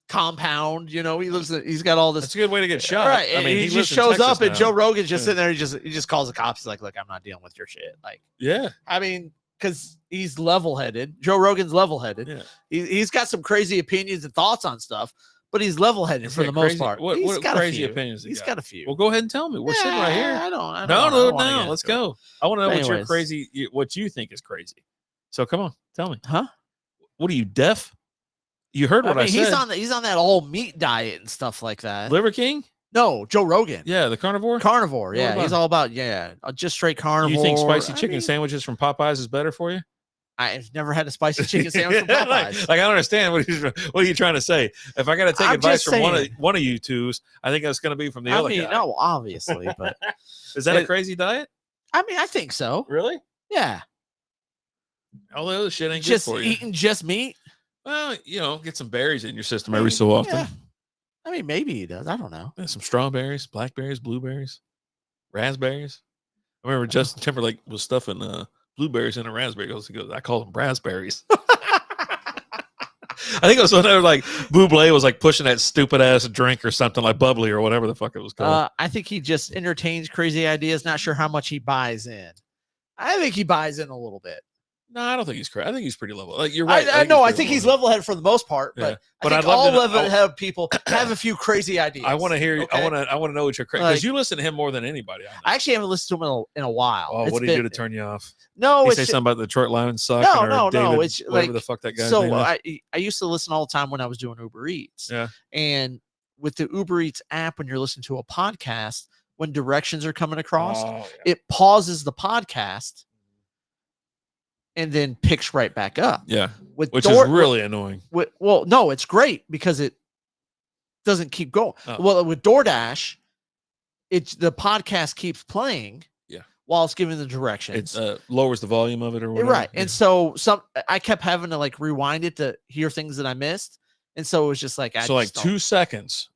compound. He's got all this. That's a good way to get shot. Right. I mean, he just shows up, and Joe Rogan's just sitting there. He just calls the cops. He's like, "Look, I'm not dealing with your shit." Like, yeah. I mean, because he's level-headed. Joe Rogan's level-headed. Yeah. He's got some crazy opinions and thoughts on stuff, but he's level-headed for the most part. What got crazy opinions? He's got a few. Well, go ahead and tell me. We're sitting right here. I don't No. Let's go. I want to know what you think is crazy. So come on, tell me. Huh? What are you, deaf? You heard what I said. He's on that all meat diet and stuff like that. Liver King? No, Joe Rogan. Yeah, the carnivore? Carnivore, yeah. He's all about, just straight carnivore. You think spicy chicken sandwiches from Popeyes is better for you? I've never had a spicy chicken sandwich from Popeyes. like I don't understand what are you trying to say? If I got to take advice from one of you twos, I think that's going to be from the other guy. No, obviously, but is that a crazy diet? I mean, I think so. Really? Yeah. All the other shit ain't just good for you. Eating just meat. Well, get some berries in your system every so often. Yeah. I mean, maybe he does. I don't know. Yeah, some strawberries, blackberries, blueberries, raspberries. I remember Justin Timberlake was stuffing blueberries in a raspberry. He goes, I call them raspberries. I think it was whenever like Bublé was like pushing that stupid ass drink or something like bubbly or whatever the fuck it was called. I think he just entertains crazy ideas. Not sure how much he buys in. I think he buys in a little bit. No, I don't think he's crazy. I think he's pretty level. Like you're right. I think he's level-headed for the most part, but I think all level-headed people have a few crazy ideas. I want to hear. Okay? I want to know what you're crazy because you listen to him more than anybody. I actually haven't listened to him in a while. Oh, what did he do to turn you off? No, he say something about the Detroit Lions suck. No. It's whatever the fuck that guy's name is. I used to listen all the time when I was doing Uber Eats. Yeah, and with the Uber Eats app, when you're listening to a podcast, when directions are coming across, it pauses the podcast and then picks right back up. Yeah, which is really annoying. No, it's great because it doesn't keep going. Oh. Well, with DoorDash, the podcast keeps playing. Yeah, while it's giving the directions. It lowers the volume of it or whatever. Right, and so I kept having to like rewind it to hear things that I missed, and so it was just like 2 seconds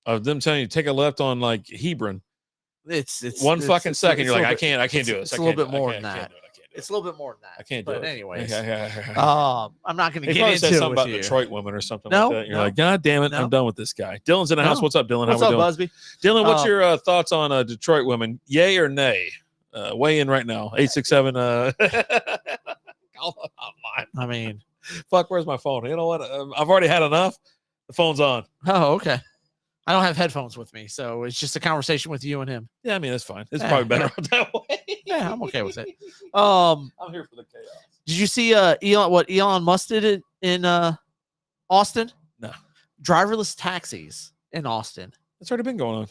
of them telling you to take a left on like Hebron. It's one fucking second. You're like, I can't do it. It's a little bit more than that. It's a little bit more than that. I can't do it. But anyways, I'm not going to get into something it about Detroit women or something like that. You're like, God damn it, I'm done with this guy. Dylan's in the house. What's up, Dylan? What's up, Busby? Dylan, what's your thoughts on Detroit women? Yay or nay? Weigh in right now. 867. I mean, fuck. Where's my phone? You know what? I've already had enough. The phone's on. Oh, okay. I don't have headphones with me, so it's just a conversation with you and him. Yeah, I mean that's fine. It's probably better that way. Yeah, I'm okay with it. I'm here for the chaos. Did you see Elon Musk did in Austin? No. Driverless taxis in Austin. That's already been going on.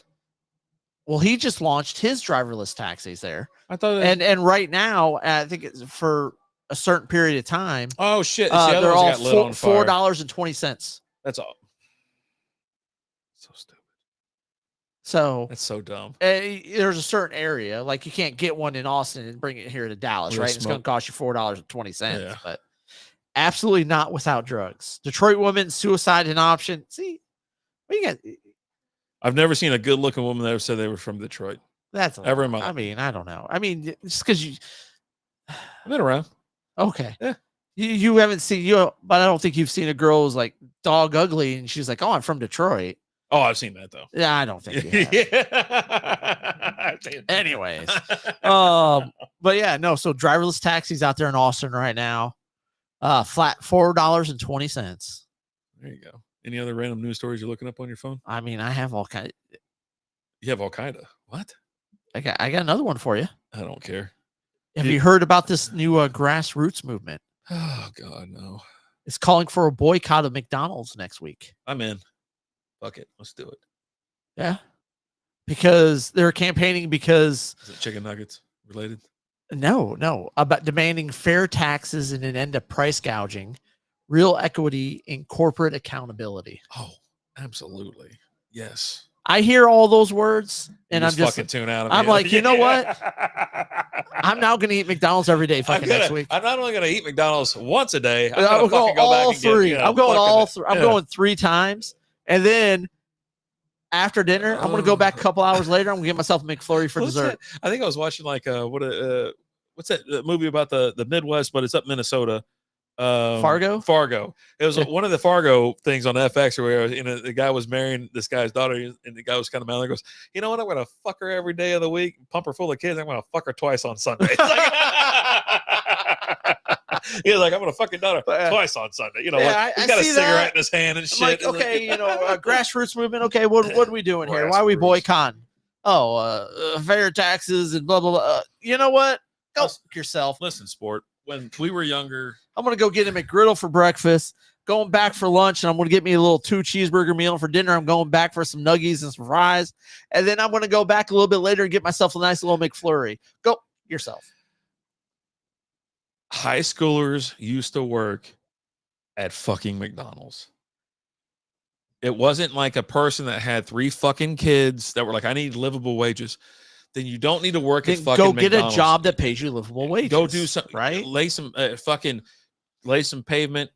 Well, he just launched his driverless taxis there. I thought and right now, I think it's for a certain period of time. Oh shit! They're all $4.20. That's all. So stupid. So that's so dumb. There's a certain area, like you can't get one in Austin and bring it here to Dallas, right? It's going to cost you $4.20. Yeah. But absolutely not without drugs. Detroit woman, suicide an option. See, what you got? I've never seen a good-looking woman that ever said they were from Detroit. That's ever in my life. I mean, I don't know. I mean, just because you, I've been around. Okay. Yeah. You haven't seen but I don't think you've seen a girl who's like dog ugly and she's like, "Oh, I'm from Detroit." Oh, I've seen that though. Yeah, I don't think you have. Anyways, but yeah, no. So driverless taxis out there in Austin right now, flat $4.20. There you go. Any other random news stories you're looking up on your phone? I mean, I have all kind. You have all kind of what? I got another one for you. I don't care. Have you heard about this new grassroots movement? Oh God, no. It's calling for a boycott of McDonald's next week. I'm in. Fuck it. Let's do it. Yeah. Because they're campaigning because... Is it chicken nuggets related? No. About demanding fair taxes and an end to price gouging, real equity, and corporate accountability. Oh, absolutely. Yes. I hear all those words, and You I'm just fucking tune out. I'm like, you know what? I'm now gonna eat McDonald's every day fucking next week. I'm not only gonna eat McDonald's once a day. I'm I'm gonna going fucking go all back and three. get, I'm going all three. I'm yeah. going 3 times, and then after dinner, I'm gonna go back a couple hours later. I'm gonna get myself a McFlurry for dessert. I think I was watching like what's that movie about the Midwest, but it's up Minnesota. Fargo. It was one of the Fargo things on FX where the guy was marrying this guy's daughter, and the guy was kind of mad. He goes, "You know what? I'm gonna fuck her every day of the week, pump her full of kids. I'm gonna fuck her twice on Sunday." He's like, "I'm gonna fuck your daughter twice on Sunday." You know, he's got a cigarette in his hand and shit. Like, okay, grassroots movement. Okay, what are we doing here? Why are we boycotting? Oh, fair taxes and blah blah blah. You know what? Go fuck yourself. Listen, sport. When we were younger, I'm gonna go get a McGriddle for breakfast. Going back for lunch, and I'm gonna get me a little 2 cheeseburger meal for dinner. I'm going back for some nuggies and some fries, and then I'm gonna go back a little bit later and get myself a nice little McFlurry. Go yourself. High schoolers used to work at fucking McDonald's. It wasn't like a person that had 3 fucking kids that were like, I need livable wages. Then you don't need to work at fucking McDonald's. Go get a job that pays you livable wages. Go do something, right? Lay some pavement.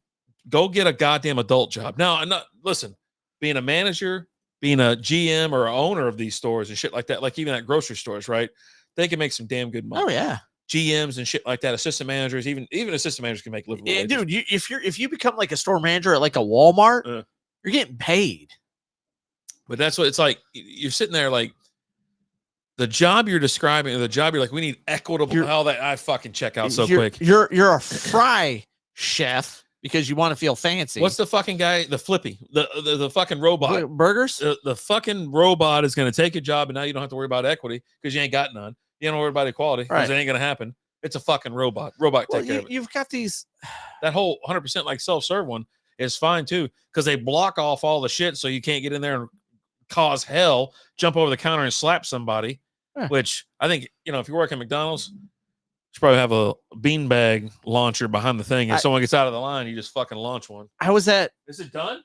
Go get a goddamn adult job. Now, I'm not listen. Being a manager, being a GM or owner of these stores and shit like that, like even at grocery stores, right? They can make some damn good money. Oh yeah, GMs and shit like that. Assistant managers, even assistant managers can make livable wages. Dude, if you become like a store manager at like a Walmart, you're getting paid. But that's what it's like. You're sitting there like. The job you're describing, or the job you're like, we need equitable. How that I fucking check out so quick. You're a fry chef because you want to feel fancy. What's the fucking guy? The Flippy, the fucking robot. Burgers. The fucking robot is going to take your job, and now you don't have to worry about equity because you ain't got none. You don't worry about equality because it ain't going to happen. It's a fucking robot. Take care of it. You've got these. That whole 100% like self-serve one is fine too because they block off all the shit so you can't get in there and cause hell, jump over the counter and slap somebody. Which I think, if you work at McDonald's, you should probably have a beanbag launcher behind the thing. If someone gets out of the line, you just fucking launch one. Is it done?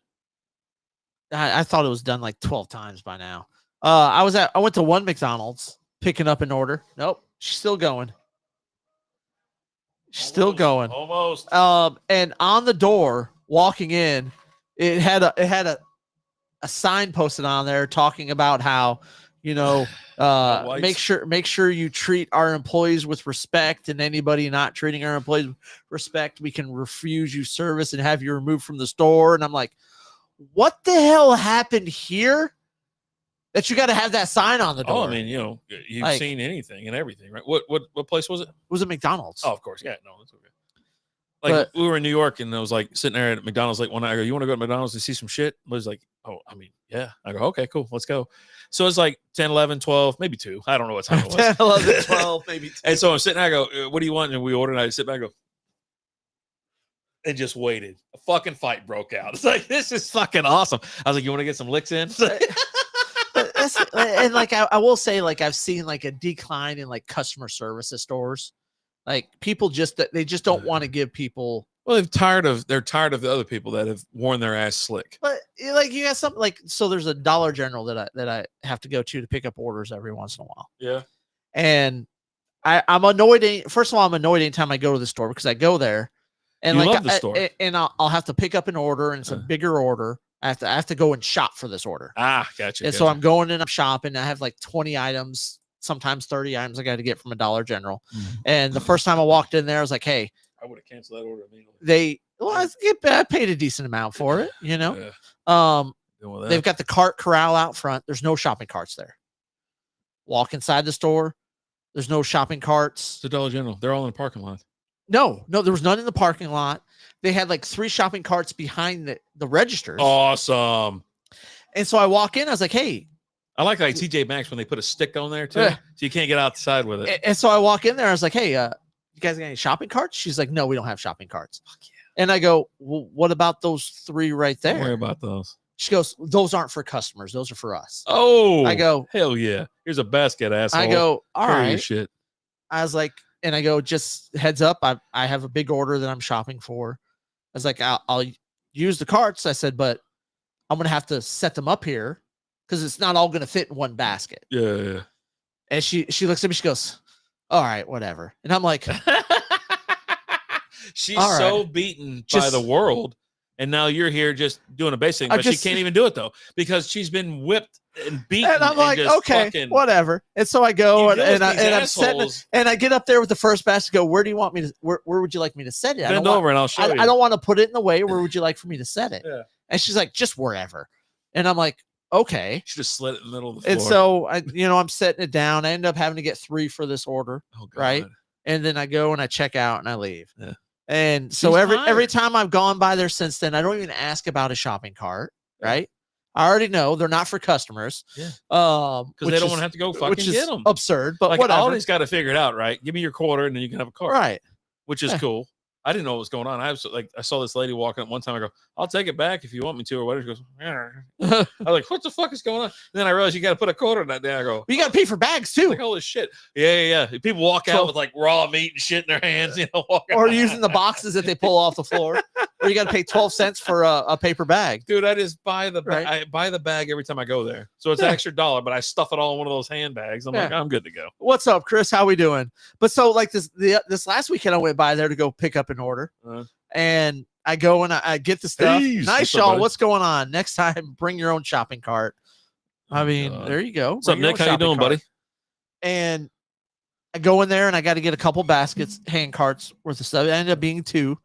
I thought it was done like 12 times by now. I went to one McDonald's picking up an order. Nope. She's still going. Almost. And on the door, walking in, it had a sign posted on there talking about how, make sure you treat our employees with respect, and anybody not treating our employees with respect, we can refuse you service and have you removed from the store. And I'm like, what the hell happened here that you got to have that sign on the door? Oh, I mean, you've seen anything and everything, right? What place was it? It was a McDonald's. Oh, of course. Yeah, no, that's okay. Like we were in New York, and I was like sitting there at McDonald's like one night. I go, "You want to go to McDonald's and see some shit?" Liz like, "Oh, I mean, yeah." I go, "Okay, cool, let's go." So it's like 10, 11, 12, maybe 2. I don't know what time it was. 10, 11, 12, maybe 2. And so I'm sitting there. I go, "What do you want?" And we ordered. And I sit back. And go, and just waited. A fucking fight broke out. It's like, this is fucking awesome. I was like, "You want to get some licks in?" And like I will say, like I've seen like a decline in like customer service at stores. Like people just don't want to give people. Well, they're tired of the other people that have worn their ass slick. But like you got something like, so there's a Dollar General that I have to go to pick up orders every once in a while. Yeah. And I'm annoyed. First of all, I'm annoyed anytime I go to the store because I go there and love the store. And I'll have to pick up an order, and it's a bigger order. I have to go and shop for this order. Gotcha. And so I'm going in, I'm shopping. I have like 20 items, sometimes 30 items I got to get from a Dollar General. Mm-hmm. And the first time I walked in there, I was like, hey, I would have canceled that order immediately. I paid a decent amount for it, Yeah. They've got the cart corral out front. There's no shopping carts there. Walk inside the store. There's no shopping carts. It's the Dollar General. They're all in the parking lot. No, there was none in the parking lot. They had like 3 shopping carts behind the registers. Awesome. And so I walk in, I was like, hey. I like TJ Maxx when they put a stick on there too. So you can't get outside with it. And so I walk in there, I was like, hey, you guys got any shopping carts? She's like, no, we don't have shopping carts. Fuck yeah. And I go, well, what about those 3 right there? Don't worry about those. She goes, those aren't for customers. Those are for us. Oh, I go, hell yeah. Here's a basket, asshole. I go, all Carry right. your shit. I was like, and I go, just heads up. I have a big order that I'm shopping for. I was like, I'll use the carts. I said, but I'm going to have to set them up here because it's not all going to fit in one basket. Yeah. And she looks at me, she goes, all right, whatever. And I'm like, she's all right. so beaten by the world. And now you're here just doing a basic thing, but she can't even do it though, because she's been whipped and beaten. And I'm like, okay, whatever. And so I go and I'm setting, and I get up there with the first basket. Go, where do you want me to? Where would you like me to set it? Bend over and I'll show you. I don't want to put it in the way. Where would you like for me to set it? Yeah. And she's like, just wherever. And I'm like, okay. She just slid it in the middle of the floor. And so I'm setting it down. I end up having to get 3 for this order, right? And then I go and I check out and I leave. Yeah. And so every time I've gone by there since then, I don't even ask about a shopping cart, right? I already know they're not for customers. Yeah. Because they don't want to have to go fucking get them. Absurd, but like, whatever. Aldi's got to figure it out, right? Give me your quarter and then you can have a cart. Right. Which is cool. I didn't know what was going on. I saw this lady walking up one time. I go, I'll take it back if you want me to, or whatever. She goes, I was like, what the fuck is going on? And then I realized you got to put a quarter in that day. I go, you got to pay for bags too. Like, holy shit. Yeah. People walk out with like raw meat and shit in their hands, or using the boxes that they pull off the floor. Or you got to pay 12 cents for a paper bag. Dude, I just buy the I buy the bag every time I go there. So it's an extra $1, but I stuff it all in one of those handbags. I'm like, I'm good to go. What's up, Chris? How we doing? But so like this last weekend, I went by there to go pick up an order. And I go and I get the stuff. Nice, y'all. What's going on? Next time, bring your own shopping cart. I mean, there you go. What's up, Nick? How you doing, buddy? And I go in there and I got to get a couple baskets, hand carts worth of stuff. It ended up being 2.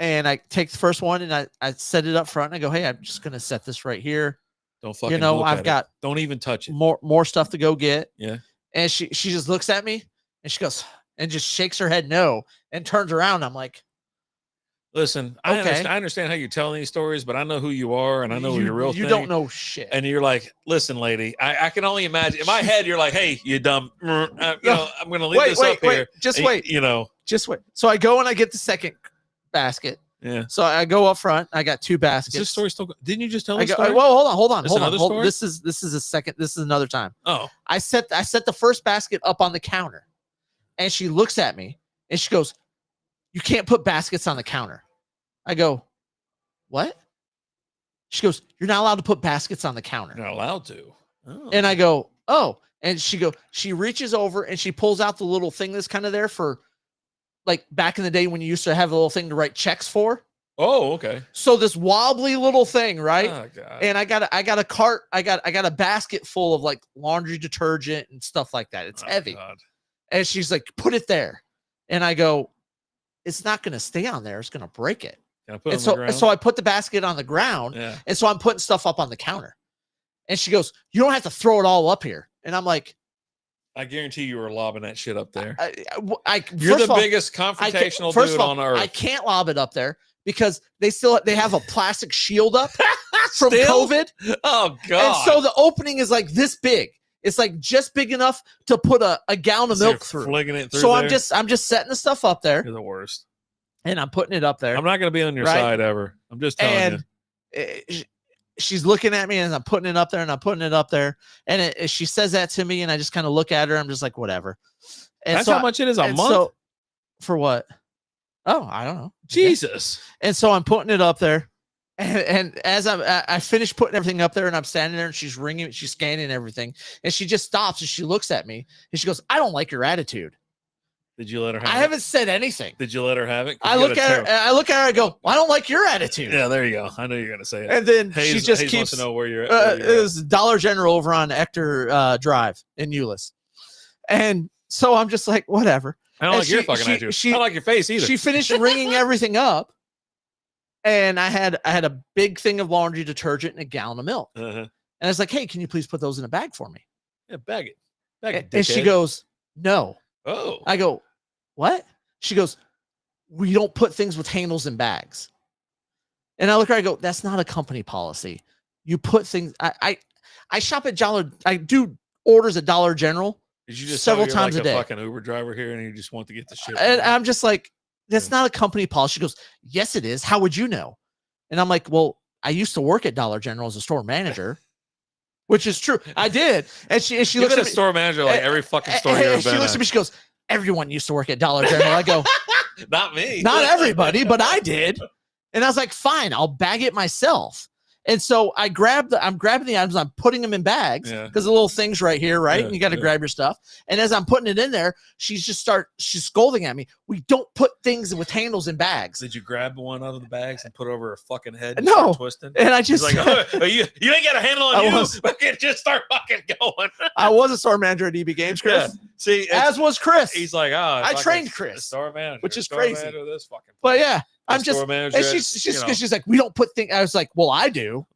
And I take the first one and I set it up front and I go, hey, I'm just going to set this right here. Don't fucking look I've got it. Don't even touch it. More stuff to go get. Yeah. And she just looks at me and she goes and just shakes her head no and turns around. I'm like, listen, I understand how you're telling these stories, but I know who you are and I know your real thing. You don't know shit. And you're like, listen, lady, I can only imagine. In my head, you're like, hey, you dumb. I'm going to leave this up here. Just wait. Just wait. So I go and I get the second basket. Yeah. So I go up front. I got 2 baskets. Is this story still? Didn't you just tell the story? Well, hold on. This is a second. This is another time. Oh. I set the first basket up on the counter, and she looks at me and she goes, "You can't put baskets on the counter." I go, "What?" She goes, "You're not allowed to put baskets on the counter." You're not allowed to. Oh. And I go, "Oh." And she reaches over and she pulls out the little thing that's kind of there for, like back in the day when you used to have a little thing to write checks for. Oh, okay. So this wobbly little thing, right? Oh, God. And I got a cart. I got a basket full of like laundry detergent and stuff like that. It's heavy. God. And she's like, "Put it there." And I go, "It's not going to stay on there. It's going to break it." Can I put it on the ground? So I put the basket on the ground. Yeah. And so I'm putting stuff up on the counter. And she goes, "You don't have to throw it all up here." And I'm like, I guarantee you were lobbing that shit up there. You're the biggest confrontational dude on earth. I can't lob it up there because they have a plastic shield up from COVID. Oh God. And so the opening is like this big. It's like just big enough to put a gallon of milk through. Flinging it through. So there. I'm just setting the stuff up there. You're the worst. And I'm putting it up there. I'm not going to be on your side ever. I'm just telling you. She's looking at me and I'm putting it up there and I'm putting it up there. And she says that to me and I just kind of look at her. I'm just like, whatever. And that's how much it is a month? So, for what? Oh, I don't know. Jesus. And so I'm putting it up there. And as I finish putting everything up there and I'm standing there and she's ringing, she's scanning everything. And she just stops and she looks at me and she goes, "I don't like your attitude." Did you let her have it? I haven't said anything. Did you let her have it? I look at her, I go, "Well, I don't like your attitude." Yeah, there you go. I know you're going to say it. And then she just Hayes keeps wants to know where you're at. It was Dollar General over on Ector Drive in Euless. And so I'm just like, whatever. I don't like your fucking attitude. I don't like your face either. She finished ringing everything up. And I had a big thing of laundry detergent and a gallon of milk. And I was like, "Hey, can you please put those in a bag for me?" Yeah, bag it. And she goes, "No." Oh. I go, "What?" She goes, "We don't put things with handles in bags." And I look at her, I go, "That's not a company policy. You put things." I shop at I do orders at Dollar General. Did you just several times like a day? Fucking Uber driver here, and you just want to get the shit. And I'm just like, "That's not a company policy." She goes, "Yes, it is. How would you know?" And I'm like, "Well, I used to work at Dollar General as a store manager." Which is true. I did. And she looks at a store manager like every fucking store you've ever been She looks at me, she goes, "Everyone used to work at Dollar General." I go, "Not me. Not everybody, but I did." And I was like, "Fine, I'll bag it myself." And so I'm grabbing the items, I'm putting them in bags because the little thing's right here, right? And you got to grab your stuff. And as I'm putting it in there, she's scolding at me. We don't put things with handles in bags. Did you grab one out of the bags and put over her fucking head and no. start twisting? And I just like, oh, you ain't got a handle on you. Fucking just start fucking going. I was a store manager at EB Games, Chris. Yeah. See, as was Chris. He's like, I trained Chris, store manager, which is crazy. This fucking but yeah, I'm just. Manager, and she's like, we don't put things. I was like, well, I do.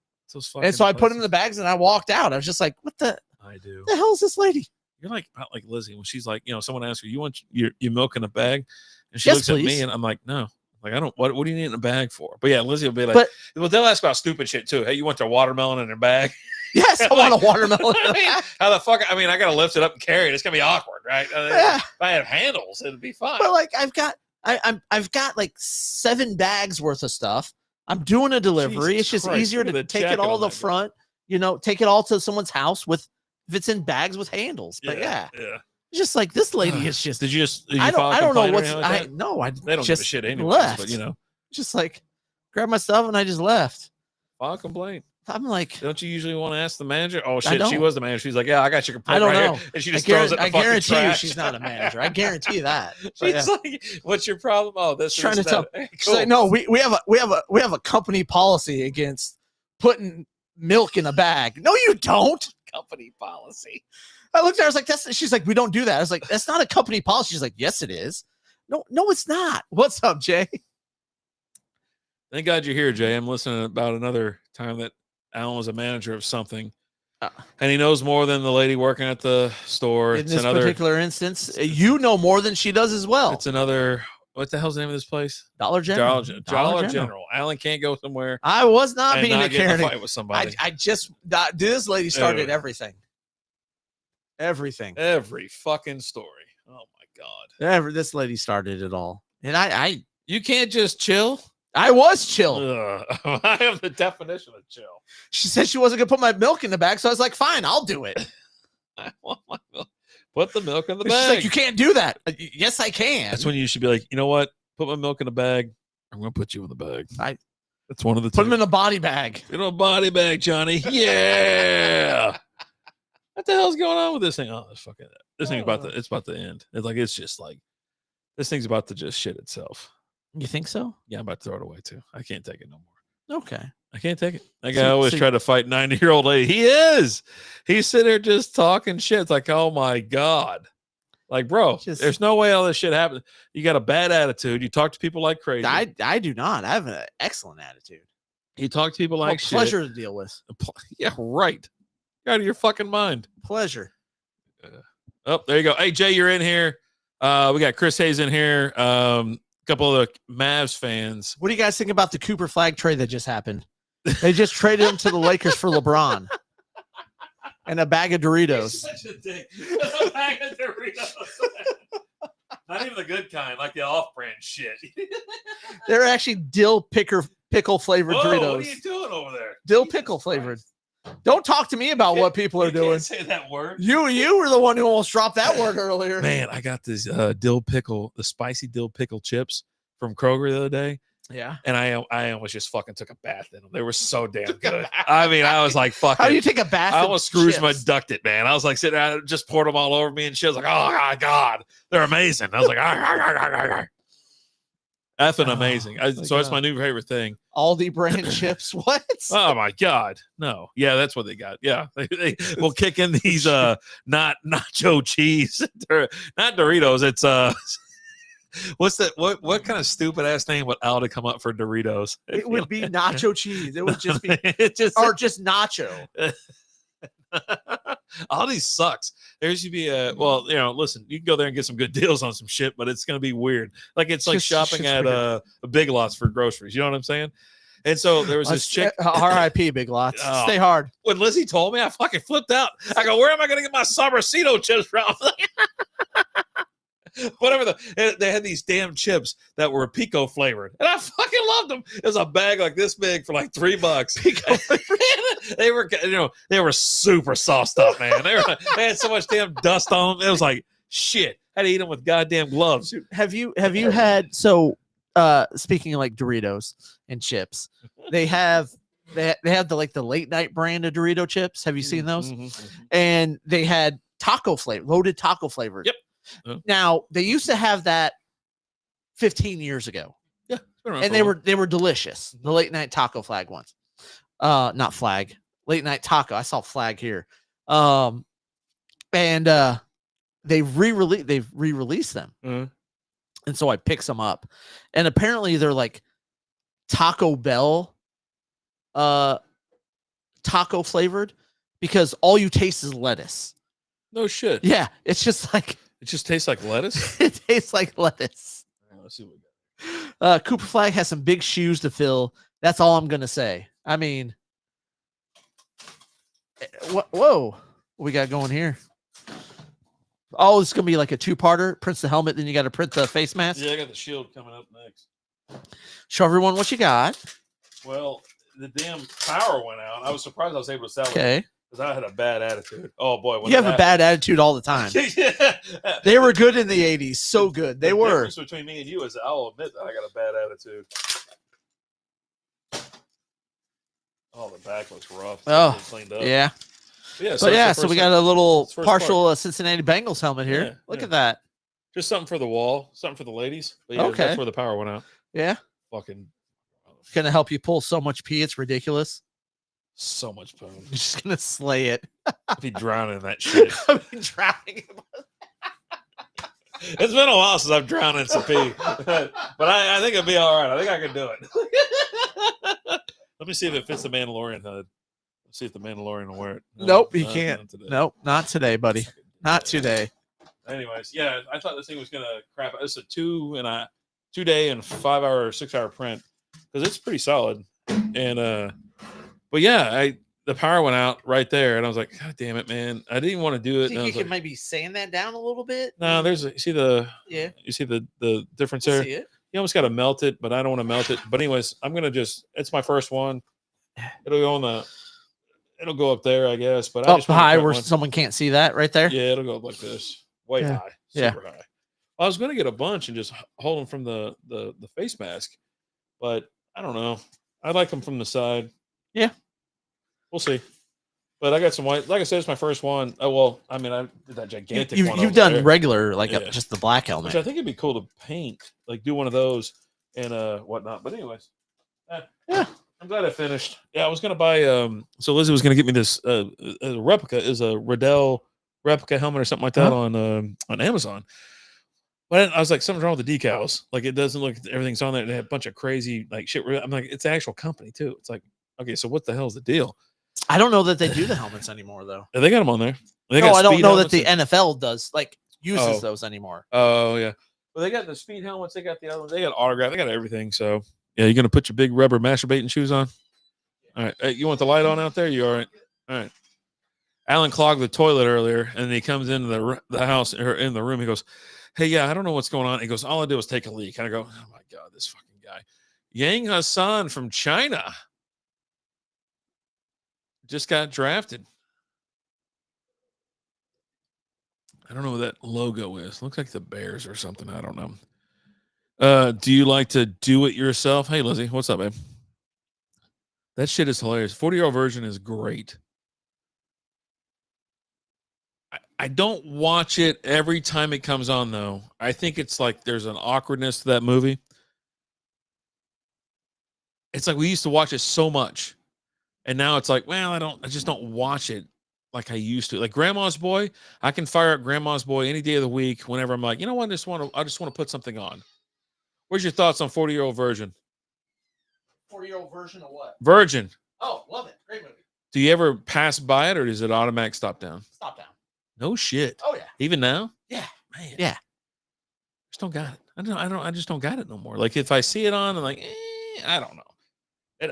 And so I put them in the bags and I walked out. I was just like, what the? I do. The hell is this lady? You're like Lizzie when she's like, someone asks her, you want your milk in a bag? And she looks at me and I'm like, no. Like, I don't, what do you need in a bag for? But yeah, Lizzie will be like, well, they'll ask about stupid shit too. Hey, you want their watermelon in their bag? Yes, I want a watermelon. How the fuck? I mean, I got to lift it up and carry it. It's going to be awkward, right? If I have handles, it'd be fine. But like, I've got like 7 bags worth of stuff. I'm doing a delivery. It's just easier to take it all to the front, take it all to someone's house if it's in bags with handles. But yeah. It's just like this lady is just. Did you I don't know what's. Like they don't just give a shit anyway. Left. But just like grab my stuff and I just left. File complaint. I'm like, don't you usually want to ask the manager? Oh shit, she was the manager. She's like, yeah, I got your complaint. I don't right know. Here. And she just throws it. I guarantee you, she's not a manager. I guarantee you that. She's like, what's your problem? Oh, this trying to tell. Hey, cool. Like, no, we have a company policy against putting milk in a bag. No, you don't. Company policy. I looked at her. I was like, she's like, we don't do that. I was like, that's not a company policy. She's like, yes, it is. No, it's not. What's up, Jay? Thank God you're here, Jay. I'm listening about another time that Alan was a manager of something, and he knows more than the lady working at the store. In this particular instance, you know more than she does as well. It's another. What the hell's the name of this place? Dollar General. Dollar General. Alan can't go somewhere. I was not being a Karen. Fight with somebody. I just this lady started everything. Everything. Every fucking story. Oh my God. This lady started it all, and you can't just chill. I was chill. I have the definition of chill. She said she wasn't gonna put my milk in the bag, so I was like, "Fine, I'll do it." I want my milk. Put the milk in the bag. She's like, "You can't do that." Yes, I can. That's when you should be like, you know what? Put my milk in a bag. I'm gonna put you in the bag. That's one of the. Put them in a body bag. In a body bag, Johnny. Yeah. What the hell's going on with this thing? Oh, this thing's it's about to end. It's just like this thing's about to just shit itself. You think so? Yeah, I'm about to throw it away too. I can't take it no more. Okay. I can't take it. That guy always tried to fight 90-year-old lady. He is. He's sitting there just talking shit. It's like, oh my God. Like, bro, there's no way all this shit happens. You got a bad attitude. You talk to people like crazy. I do not. I have an excellent attitude. You talk to people like shit. Pleasure to deal with. Yeah, right. You're out of your fucking mind. Pleasure. Oh, there you go. Hey, Jay, you're in here. We got Chris Hayes in here. Couple of the Mavs fans. What do you guys think about the Cooper Flag trade that just happened? They just traded him to the Lakers for LeBron and a bag of Doritos. Such a dick. A bag of Doritos. Not even the good kind, like the off-brand shit. They're actually dill pickle flavored Doritos. What are you doing over there? Dill pickle flavored. Don't talk to me about what people are doing. Can't say that word. You were the one who almost dropped that word earlier. Man, I got this the spicy dill pickle chips from Kroger the other day. Yeah. And I almost just fucking took a bath in them. They were so damn good. I mean, I was like, fuck. How do you take a bath? I almost ducked it, man. I was like sitting there, just poured them all over me and shit. I was like, oh my God, they're amazing. I was like, effing amazing. So it's my new favorite thing. Aldi brand chips. What? Oh my God. No. Yeah, that's what they got. Yeah. They will kick in these not nacho cheese. Not Doritos. It's what's that? What kind of stupid ass name would Aldi come up for Doritos? It would be nacho cheese. It would just be just nacho. Aldi sucks. There should be listen, you can go there and get some good deals on some shit, but it's gonna be weird. Like it's like shopping at a Big Lots for groceries. You know what I'm saying? And so there was this chick. R.I.P. Big Lots. Stay hard. When Lizzie told me, I fucking flipped out. I go, where am I gonna get my Sabrosito chips from? Whatever they had these damn chips that were pico flavored, and I fucking loved them. It was a bag like this big for like $3. Pico flavored. They were super sauced up, man. They had so much damn dust on them. It was like shit. I had to eat them with goddamn gloves. Have you had speaking of like Doritos and chips, they have they have the like the late night brand of Dorito chips. Have you seen those? Mm-hmm. And they had taco flavor, loaded taco flavored. Yep. Now they used to have that 15 years ago. Yeah. And they were delicious. The late night taco flag ones. Not flag. Late night taco. I saw flag here. And they've re-released them. Mm-hmm. And so I picked some up. And apparently they're like Taco Bell taco flavored because all you taste is lettuce. No shit. Yeah, it's just like it just tastes like lettuce. It tastes like lettuce. Let's see what we got. Cooper Flag has some big shoes to fill. That's all I'm gonna say. I mean, whoa, what we got going here? Oh, it's gonna be like a two-parter. Print the helmet, then you got to print the face mask. Yeah, I got the shield coming up next. Show everyone what you got. Well, the damn power went out. I was surprised I was able to sell it. Okay. Because I had a bad attitude. Oh boy, you have a bad attitude all the time. Yeah. They were good in the 80s. So good. They were. The difference between me and you is I'll admit that I got a bad attitude. Oh, the back looks rough. Oh, cleaned up. yeah. But yeah, so we got a little partial part. Cincinnati Bengals helmet here. Yeah, Look at that. Just something for the wall, something for the ladies. But yeah, okay. That's where the power went out. Yeah. Fucking. Gonna help you pull so much pee. It's ridiculous. So much poon. You're just gonna slay it. I'd be drowning in that shit. I've been drowning. It's been a while since I've drowned in some pee. But I think it'll be all right. I think I can do it. Let me see if it fits the Mandalorian hood. Let's see if the Mandalorian will wear it. No, nope, you can't. Nope, not today, buddy. Not today. Anyways, yeah, I thought this thing was gonna crap. It's a 2 day and 5 hour, 6 hour print because it's pretty solid. And but yeah, the power went out right there, and I was like, God damn it, man! I didn't want to do it. Think you could maybe sand that down a little bit? No, you see the difference there. See it. You almost got to melt it, but I don't want to melt it. But anyways, I'm gonna it's my first one. It'll go up there, I guess. But up high where someone can't see that right there. Yeah, it'll go up like this, way high, super high. I was gonna get a bunch and just hold them from the face mask, but I don't know. I like them from the side. Yeah, we'll see. But I got some white. Like I said, it's my first one. Oh well, I mean, I did that gigantic one. You've done there. Regular, like just the black helmet. Which I think it'd be cool to paint, like do one of those and whatnot. But anyways, yeah. I'm glad I finished. Yeah, I was gonna buy. So Lizzie was gonna get me this replica. Is a Riddell replica helmet or something like that on Amazon. But I was like, something's wrong with the decals. Like it doesn't look. Everything's on there. They have a bunch of crazy like shit. I'm like, it's an actual company too. It's like, okay, so what the hell's the deal? I don't know that they do the helmets anymore though. Yeah, they got them on there. No, I don't know that the NFL does uses those anymore. Oh yeah. Well, they got the speed helmets. They got the other ones. They got autograph. They got everything. So yeah, you're gonna put your big rubber masturbating shoes on. All right. Hey, you want the light on out there? You all right? All right. Alan clogged the toilet earlier, and he comes into the house or in the room. He goes, "Hey, yeah, I don't know what's going on." He goes, "All I did was take a leak." And I go, "Oh my god, this fucking guy, Yang Hassan from China, just got drafted." I don't know what that logo is. Looks like the Bears or something. I don't know. Do you like to do it yourself? Hey, Lizzie, what's up, babe? That shit is hilarious. 40-year-old version is great. I don't watch it every time it comes on, though. I think it's like there's an awkwardness to that movie. It's like we used to watch it so much. And now it's like, well, I just don't watch it like I used to. Like Grandma's Boy, I can fire up Grandma's Boy any day of the week whenever I'm like, you know what, I just want to put something on. Where's your thoughts on 40-year-old version? 40-year-old version of what? Virgin. Oh, love it. Great movie. Do you ever pass by it or does it automatic stop down? Stop down. No shit. Oh yeah. Even now? Yeah. Man. Yeah. Just don't got it. I just don't got it no more. Like if I see it on, I'm like, I don't know.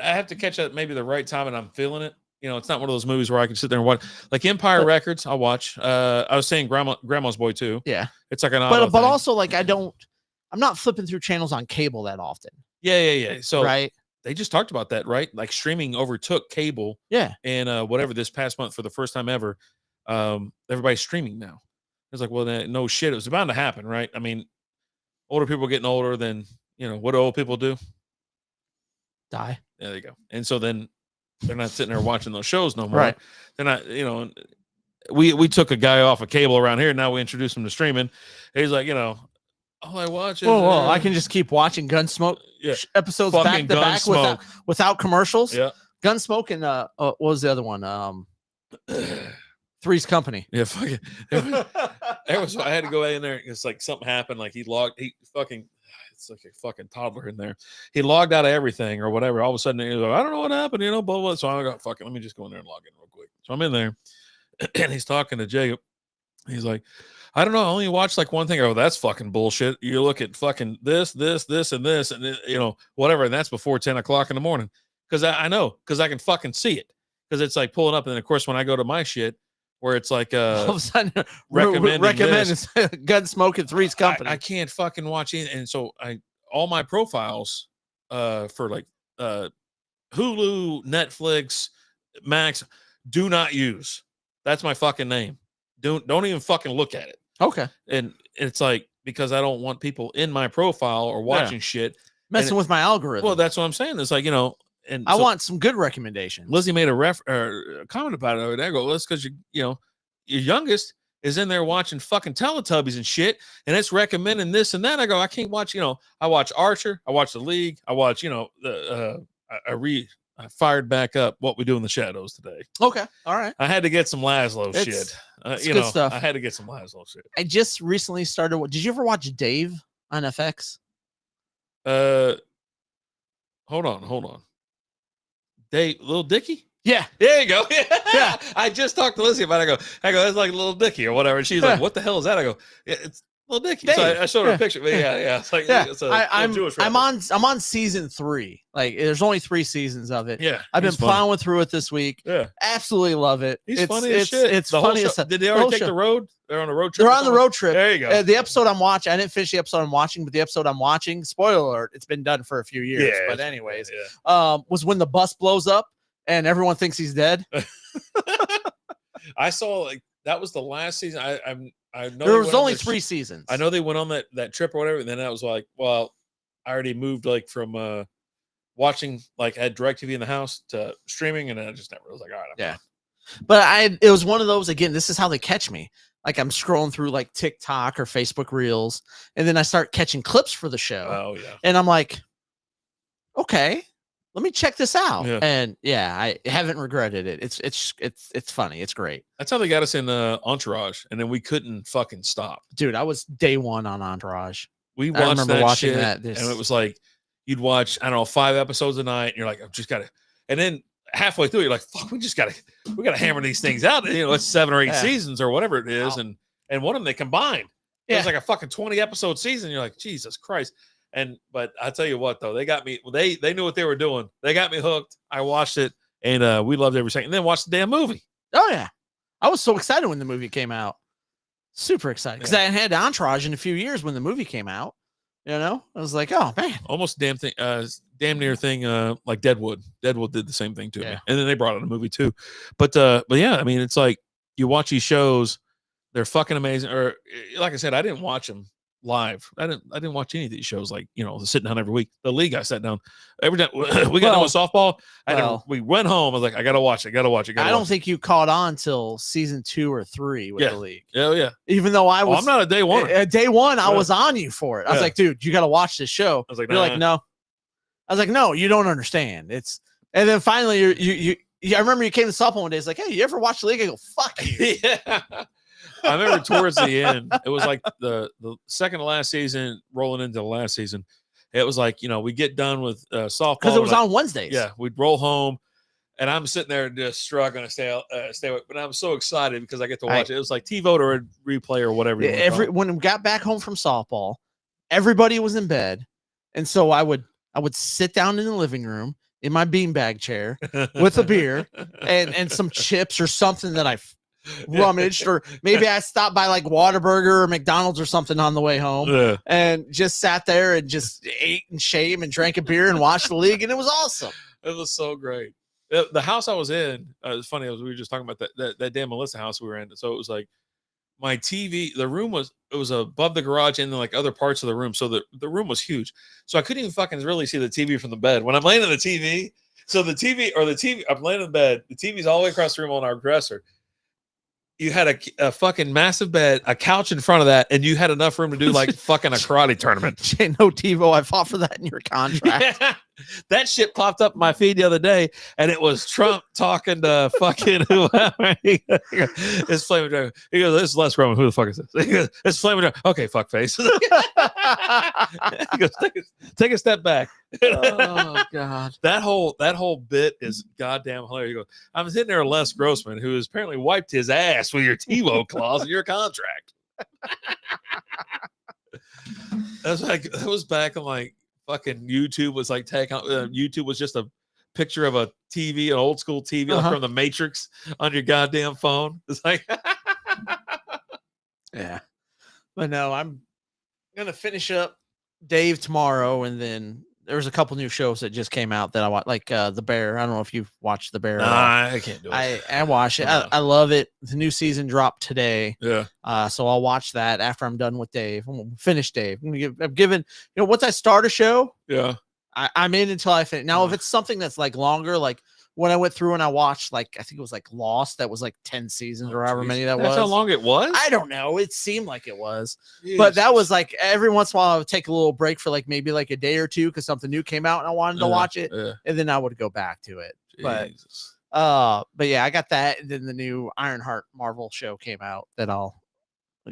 I have to catch it maybe the right time and I'm feeling it. You know, it's not one of those movies where I can sit there and watch. Like Empire Records, I'll watch. I was saying Grandma's Boy too. Yeah. It's like an but also like I'm not flipping through channels on cable that often. Yeah. So right. They just talked about that, right? Like streaming overtook cable. Yeah. And whatever this past month for the first time ever, everybody's streaming now. It's like, well, no shit. It was bound to happen, right? I mean, older people getting older than, what do old people do? Die. There you go. And so then they're not sitting there watching those shows no more. Right. They're not, we took a guy off a cable around here. Now we introduced him to streaming. He's like, all I watch is. Well, I can just keep watching Gunsmoke episodes back to back without commercials. Yeah. Gunsmoke and what was the other one? Three's Company. Yeah, fucking. I had to go in there. It's like something happened. Like it's like a fucking toddler in there. He logged out of everything or whatever. All of a sudden, he's like, I don't know what happened, blah, blah. So I got fucking, let me just go in there and log in real quick. So I'm in there and he's talking to Jacob. He's like, I don't know. I only watched like one thing. Oh, that's fucking bullshit. You look at fucking this, and this, and whatever. And that's before 10 o'clock in the morning. Cause I know, cause I can fucking see it. Cause it's like pulling up. And then of course, when I go to my shit, where it's like all of a sudden recommend Gunsmoke and Three's Company. I can't fucking watch it, and so all my profiles for like Hulu, Netflix, Max do not use. That's my fucking name. Don't even fucking look at it. Okay. And it's like because I don't want people in my profile or watching shit messing with my algorithm. Well, that's what I'm saying. It's like and I want some good recommendations. Lizzie made a comment about it over there. I go, well, that's because your youngest is in there watching fucking Teletubbies and shit, and it's recommending this and that. I go, I can't watch. I watch Archer. I watch The League. I watch. I fired back up What We Do in the Shadows today. Okay, all right. I had to get some Laszlo shit. It's good stuff. I had to get some Laszlo shit. I just recently started. Did you ever watch Dave on FX? Hold on. Dave, Little Dicky? Yeah. There you go. Yeah. I just talked to Lizzie about it. I go, that's like Little Dicky or whatever. And she's like, what the hell is that? I go, it's Little Dicky. Dave. So I showed her a picture. But yeah. It's like, it's I'm on season 3. Like there's only 3 seasons of it. Yeah. I've been plowing through it this week. Yeah. Absolutely love it. He's funny as shit. It's funny as Did they already take the road? They're on a road trip. They're on the road trip. There you go. The episode I'm watching, I didn't finish the episode I'm watching, but the episode I'm watching, spoiler alert, it's been done for a few years. Yeah, but anyways, was when the bus blows up and everyone thinks he's dead. I saw like that was the last season. I know there was only 3 seasons. I know they went on that trip or whatever, and then I was like, well, I already moved like from watching like I had DirecTV in the house to streaming, and then I just never was like, all right, yeah. But it was one of those, again, this is how they catch me. Like I'm scrolling through like TikTok or Facebook Reels, and then I start catching clips for the show. Oh yeah. And I'm like, okay, let me check this out. Yeah. And yeah, I haven't regretted it. It's funny. It's great. That's how they got us in Entourage, and then we couldn't fucking stop. Dude, I was day 1 on Entourage. We watched watching that, and it was like you'd watch, I don't know, 5 episodes a night, and you're like, I've just got to, and then halfway through, you're like, fuck, we gotta hammer these things out. It's 7 or 8 seasons or whatever it is, and one of them they combined. It was like a fucking 20 episode season. You're like, Jesus Christ. But I tell you what, though, they got me. They knew what they were doing. They got me hooked. I watched it, and we loved every second. And then watched the damn movie. Oh yeah, I was so excited when the movie came out. Super excited because I hadn't had Entourage in a few years when the movie came out. I was like, oh man, almost damn near thing. Like Deadwood. Deadwood did the same thing to me, and then they brought out a movie too. But yeah, I mean, it's like you watch these shows, they're fucking amazing. Or like I said, I didn't watch them live. I didn't watch any of these shows like sitting down every week. The League I sat down every time we got done with softball. We went home. I was like, I gotta watch it. I don't think you caught on till season 2 or 3 with the League. Yeah. Even though I was, I'm not a day one. Day one, I was on you for it. I was like, dude, you got to watch this show. I was like, you're like, no. I was like, no, you don't understand. And then finally, I remember you came to softball one day. It's like, hey, you ever watch the League? I go, fuck you. Yeah. I remember towards the end, it was like the second to last season, rolling into the last season. It was like, we get done with softball. Because it was on Wednesdays. Yeah, we'd roll home, and I'm sitting there just struggling to stay awake. But I'm so excited because I get to watch it. It was like TiVo or a replay or whatever. When we got back home from softball, everybody was in bed. And so I would sit down in the living room in my beanbag chair with a beer and some chips or something that I rummaged, or maybe I stopped by like Whataburger or McDonald's or something on the way home and just sat there and just ate and shaved and drank a beer and watched the League, and it was awesome. It was so great. The house I was in, it's funny, we were just talking about that damn Melissa house we were in. So it was like my TV, the room was above the garage and then like other parts of the room. So the room was huge. So I couldn't even fucking really see the TV from the bed. When I'm laying on the TV, So the TV, I'm laying in bed. The TV's all the way across the room on our dresser. You had a fucking massive bed, a couch in front of that, and you had enough room to do like fucking a karate tournament. No, TiVo, I fought for that in your contract. Yeah. That shit popped up in my feed the other day, and it was Trump talking to fucking whoever. It's Flaming Dragon. He goes, "This is Les Roman. Who the fuck is this?" He goes, "It's Flaming Dragon." Okay, fuck face. He goes, take a step back. Oh God. That whole bit is goddamn hilarious. He goes, "I'm sitting there with Les Grossman, who has apparently wiped his ass with your TiVo clause in your contract." That was back in like fucking YouTube was like YouTube was just a picture of a TV, an old school TV like from the Matrix on your goddamn phone. It's like yeah. But no, I'm gonna finish up Dave tomorrow, and then there's a couple new shows that just came out that I watch, like The Bear. I don't know if you've watched The Bear. Nah, I can't do it. I watch it. I love it. The new season dropped today. Yeah. So I'll watch that after I'm done with Dave. I'm gonna finish Dave. I've given, once I start a show, yeah, I'm in until I finish. Now, if it's something that's like longer, like when I went through and I watched, like, I think it was like Lost, that was like 10 seasons or however many that was. That's how long it was? I don't know. It seemed like it was. Jesus. But that was like every once in a while I would take a little break for like maybe like a day or two because something new came out and I wanted to watch it. Yeah. And then I would go back to it. Jesus. But yeah, I got that. And then the new Ironheart Marvel show came out that I'll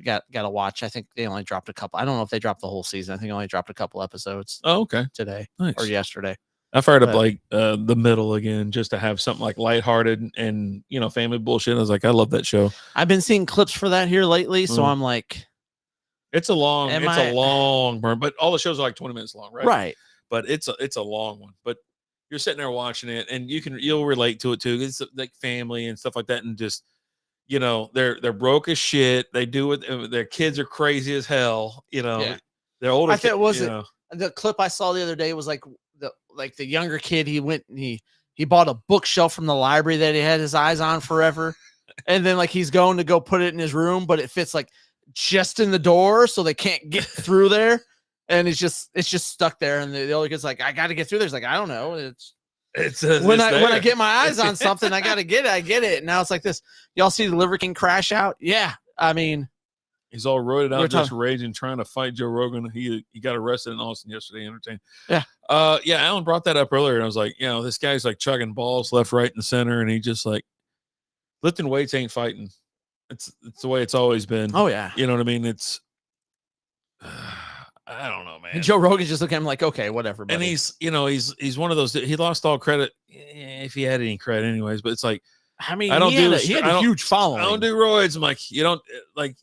got to watch. I think they only dropped a couple. I don't know if they dropped the whole season. I think they only dropped a couple episodes. Oh, okay. Today nice. Or yesterday. I fired up like the middle again just to have something like lighthearted and family bullshit. I was like, I love that show. I've been seeing clips for that here lately, so I'm like, it's a long burn, but all the shows are like 20 minutes long, right? Right. But it's a long one. But you're sitting there watching it, and you'll relate to it too. It's like family and stuff like that, and just they're broke as shit. They do it. Their kids are crazy as hell. They're older. I think it was the clip I saw the other day was like the younger kid. He went and he bought a bookshelf from the library that he had his eyes on forever, and then like he's going to go put it in his room, but it fits like just in the door, so they can't get through there, and it's just stuck there. And the older kid's like, I got to get through there. It's like, I don't know. It's when I get my eyes on something, I got to get it. I get it. And now it's like this. Y'all see the Liver King crash out? Yeah. I mean, he's all roided out, just raging, trying to fight Joe Rogan. He got arrested in Austin yesterday. Entertained. Yeah. Alan brought that up earlier, and I was like, this guy's like chugging balls left, right, and center, and he just like lifting weights ain't fighting. It's the way it's always been. Oh yeah. You know what I mean? It's I don't know, man. And Joe Rogan's just looking at him like, okay, whatever. Buddy. And he's one of those. He lost all credit if he had any credit, anyways. But it's like, I mean, he had a huge following. I don't do roids. I'm like, you don't like.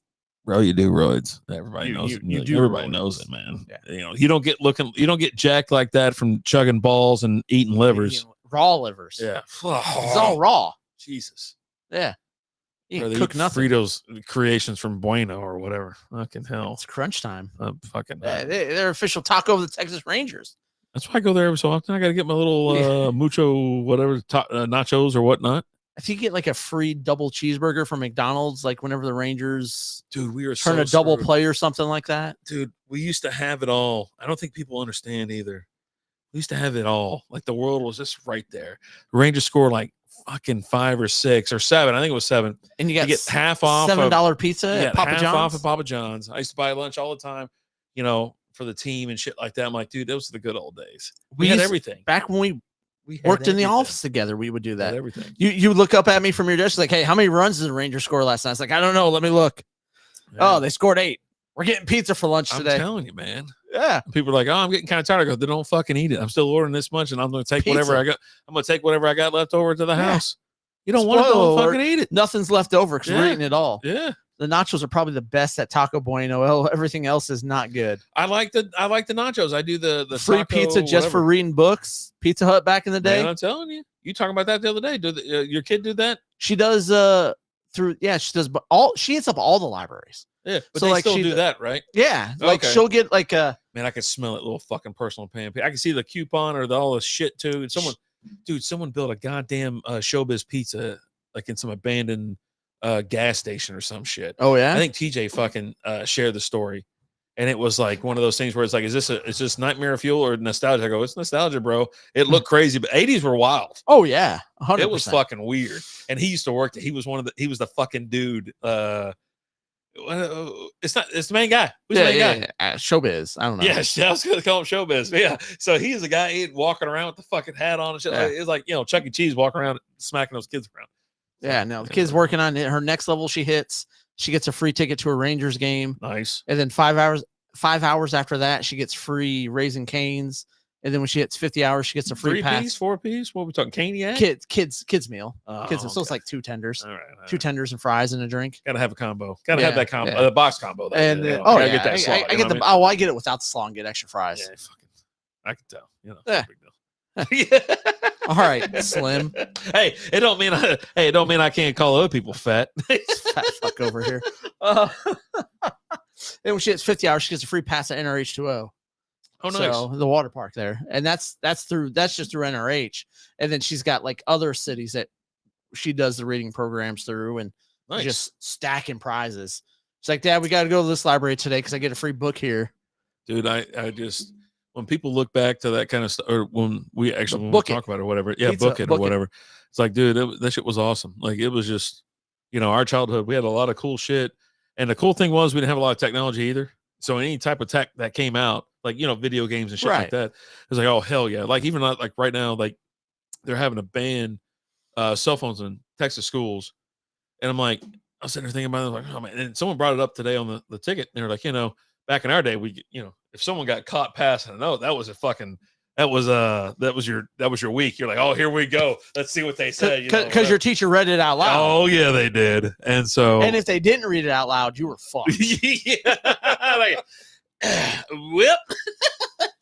Bro, you do roids. Everybody knows it. Everybody knows it, man. Yeah. You don't get jacked like that from chugging balls and eating livers. Raw livers. Yeah. It's all raw. Jesus. Yeah. You can cook nothing. Fritos creations from Bueno or whatever. Fucking hell. It's crunch time. They're official taco of the Texas Rangers. That's why I go there every so often. I got to get my little mucho whatever nachos or whatnot. I think you get like a free double cheeseburger from McDonald's, like whenever the Rangers we were turn a double play or something like that. Dude, we used to have it all. I don't think people understand either. We used to have it all. Like the world was just right there. The Rangers score like fucking 5 or 6 or 7. I think it was 7. And you get half off $7 pizza at Papa John's. Half off at Papa John's. I used to buy lunch all the time, for the team and shit like that. I'm like, dude, those are the good old days. We had everything. Back when we worked in the office together, we would do that. Everything. You look up at me from your desk like, hey, how many runs did the Rangers score last night? It's like, I don't know. Let me look. Yeah. Oh, they scored 8. We're getting pizza for lunch today. I'm telling you, man. Yeah. People are like, oh, I'm getting kind of tired. I go, they don't fucking eat it. I'm still ordering this much, and I'm going to take whatever I got. I'm going to take whatever I got left over to the house. You don't want to go fucking eat it. Nothing's left over because we're eating it all. Yeah. The nachos are probably the best at Taco Bueno. Everything else is not good. I like the nachos. I do the free taco, pizza just for reading books. Pizza Hut back in the day. Man, I'm telling you. You talking about that the other day? Your kid do that? She does she does she hits up all the libraries. Yeah, but so they still do that, right? Yeah, like she'll get like a man. I can smell it, little fucking personal pan. I can see the coupon or all the shit too. And someone built a goddamn Showbiz pizza like in some abandoned gas station or some shit. Oh yeah, I think TJ fucking shared the story. And it was like one of those things where it's like, is this nightmare fuel or nostalgia? I go, it's nostalgia, bro. It looked crazy, but 80s were wild. Oh yeah, 100%. It was fucking weird. And he used to work. He was the fucking dude. It's the main guy. Who's the main guy? Showbiz. I don't know. Yeah, I was gonna call him Showbiz. But yeah, so he's a guy walking around with the fucking hat on and shit. Yeah. It's like Chuck E. Cheese walking around smacking those kids around. Yeah, no, the kid's working on it. Her next level she hits. She gets a free ticket to a Rangers game. Nice. And then 5 hours after that, she gets free Raising Cane's. And then when she hits 50 hours, she gets a free pass. 3-piece, 4-piece? What are we talking? Caniac? Kids meal. Oh, kids. Okay. So it's like 2 tenders. All right. 2 tenders and fries and a drink. Gotta have a combo. Gotta have that combo. The box combo. And get that slaw, I get I get it without the slaw and get extra fries. Yeah, I can tell. Yeah. Big deal. All right, Slim. Hey, it don't mean I can't call other people fat. Fat fuck over here. And when she hits 50 hours, she gets a free pass at NRH2O. Oh, nice. So the water park there. And that's just through NRH. And then she's got like other cities that she does the reading programs through and just stacking prizes. She's like, Dad, we got to go to this library today because I get a free book here. Dude, I just, when people look back to that kind of stuff, or when we actually talk about it or whatever, book it or whatever. It's like, dude, that shit was awesome. Like, it was just, our childhood, we had a lot of cool shit. And the cool thing was we didn't have a lot of technology either. So any type of tech that came out, like, video games and shit like that, it was like, oh, hell yeah. Like, even like right now, like, they're having to ban cell phones in Texas schools. And I'm like, I was sitting there thinking about it, like, oh man. And someone brought it up today on the ticket. And they're like, back in our day, we, if someone got caught passing a note, that was your week. You're like, oh, here we go. Let's see what they say. Because your teacher read it out loud. Oh yeah, they did. And if they didn't read it out loud, you were fucked. Like, whip,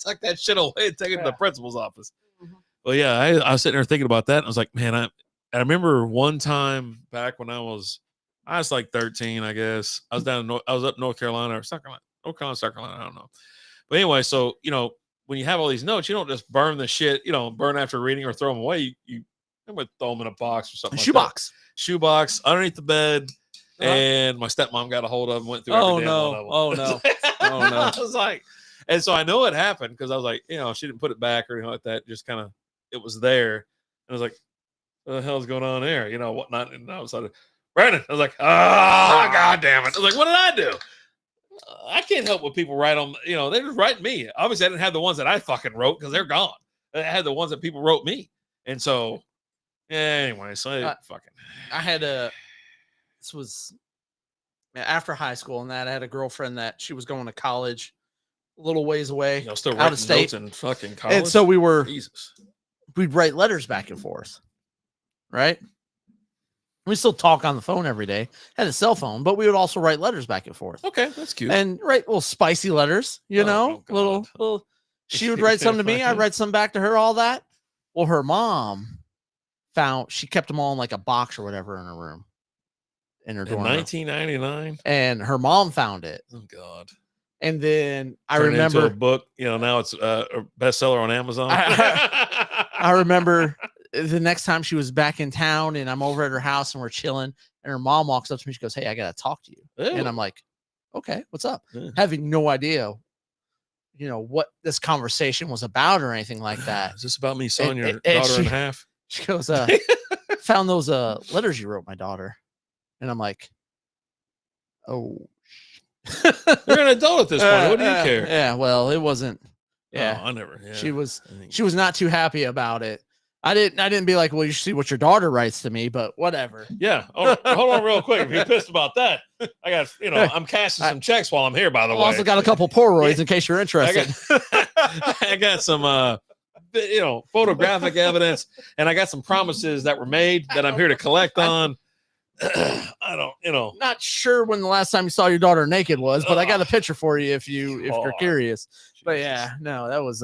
tuck that shit away and take it to the principal's office. Mm-hmm. Well, yeah, I was sitting there thinking about that. And I was like, man, I remember one time back when I was like 13, I guess. I was up North Carolina or South Carolina. North Carolina, South Carolina, I don't know. But anyway, so when you have all these notes, you don't just burn the shit, burn after reading or throw them away. You would throw them in a box or something. Shoebox underneath the bed. And my stepmom got a hold of them, went through every damn one of them. Oh no. Oh no. I was like, and so I know it happened because I was like, she didn't put it back or anything like that. Just kind of, it was there. And I was like, what the hell's going on there? Whatnot. And I was like, Brandon, I was like, God damn it. I was like, what did I do? I can't help what people write on, they just write me. Obviously, I didn't have the ones that I fucking wrote because they're gone. I had the ones that people wrote me. And so, anyway, so I had this was after high school and that I had a girlfriend that she was going to college a little ways away, still out of state. Notes in fucking college. And so we'd write letters back and forth, right? We still talk on the phone every day. Had a cell phone, but we would also write letters back and forth. Okay, that's cute. And write little spicy letters, little. She would write something to me. I'd write something back to her. All that. Well, her mom she kept them all in like a box or whatever in her room. In her dorm. 1999. And her mom found it. Oh God. And then I Turned remember into a book. Now it's a bestseller on Amazon. I remember. The next time she was back in town and I'm over at her house and we're chilling and her mom walks up to me. She goes, "Hey, I got to talk to you." Ew. And I'm like, okay, what's up? Having no idea, what this conversation was about or anything like that. Is this about me selling your daughter in half? She goes, found those letters you wrote my daughter. And I'm like, oh, you're an adult at this point. What do you care? Yeah. Well, it wasn't. Yeah. I never. Yeah. She was not too happy about it. I didn't be like, well, you should see what your daughter writes to me, but whatever. Yeah. Oh, hold on real quick. If you're pissed about that, I got, I'm cashing some checks while I'm here, by the way. I also got a couple Polaroids in case you're interested. I got some, photographic evidence, and I got some promises that were made that I'm here to collect on. I don't, Not sure when the last time you saw your daughter naked was, but I got a picture for you if you're curious. Jesus. But yeah, no, that was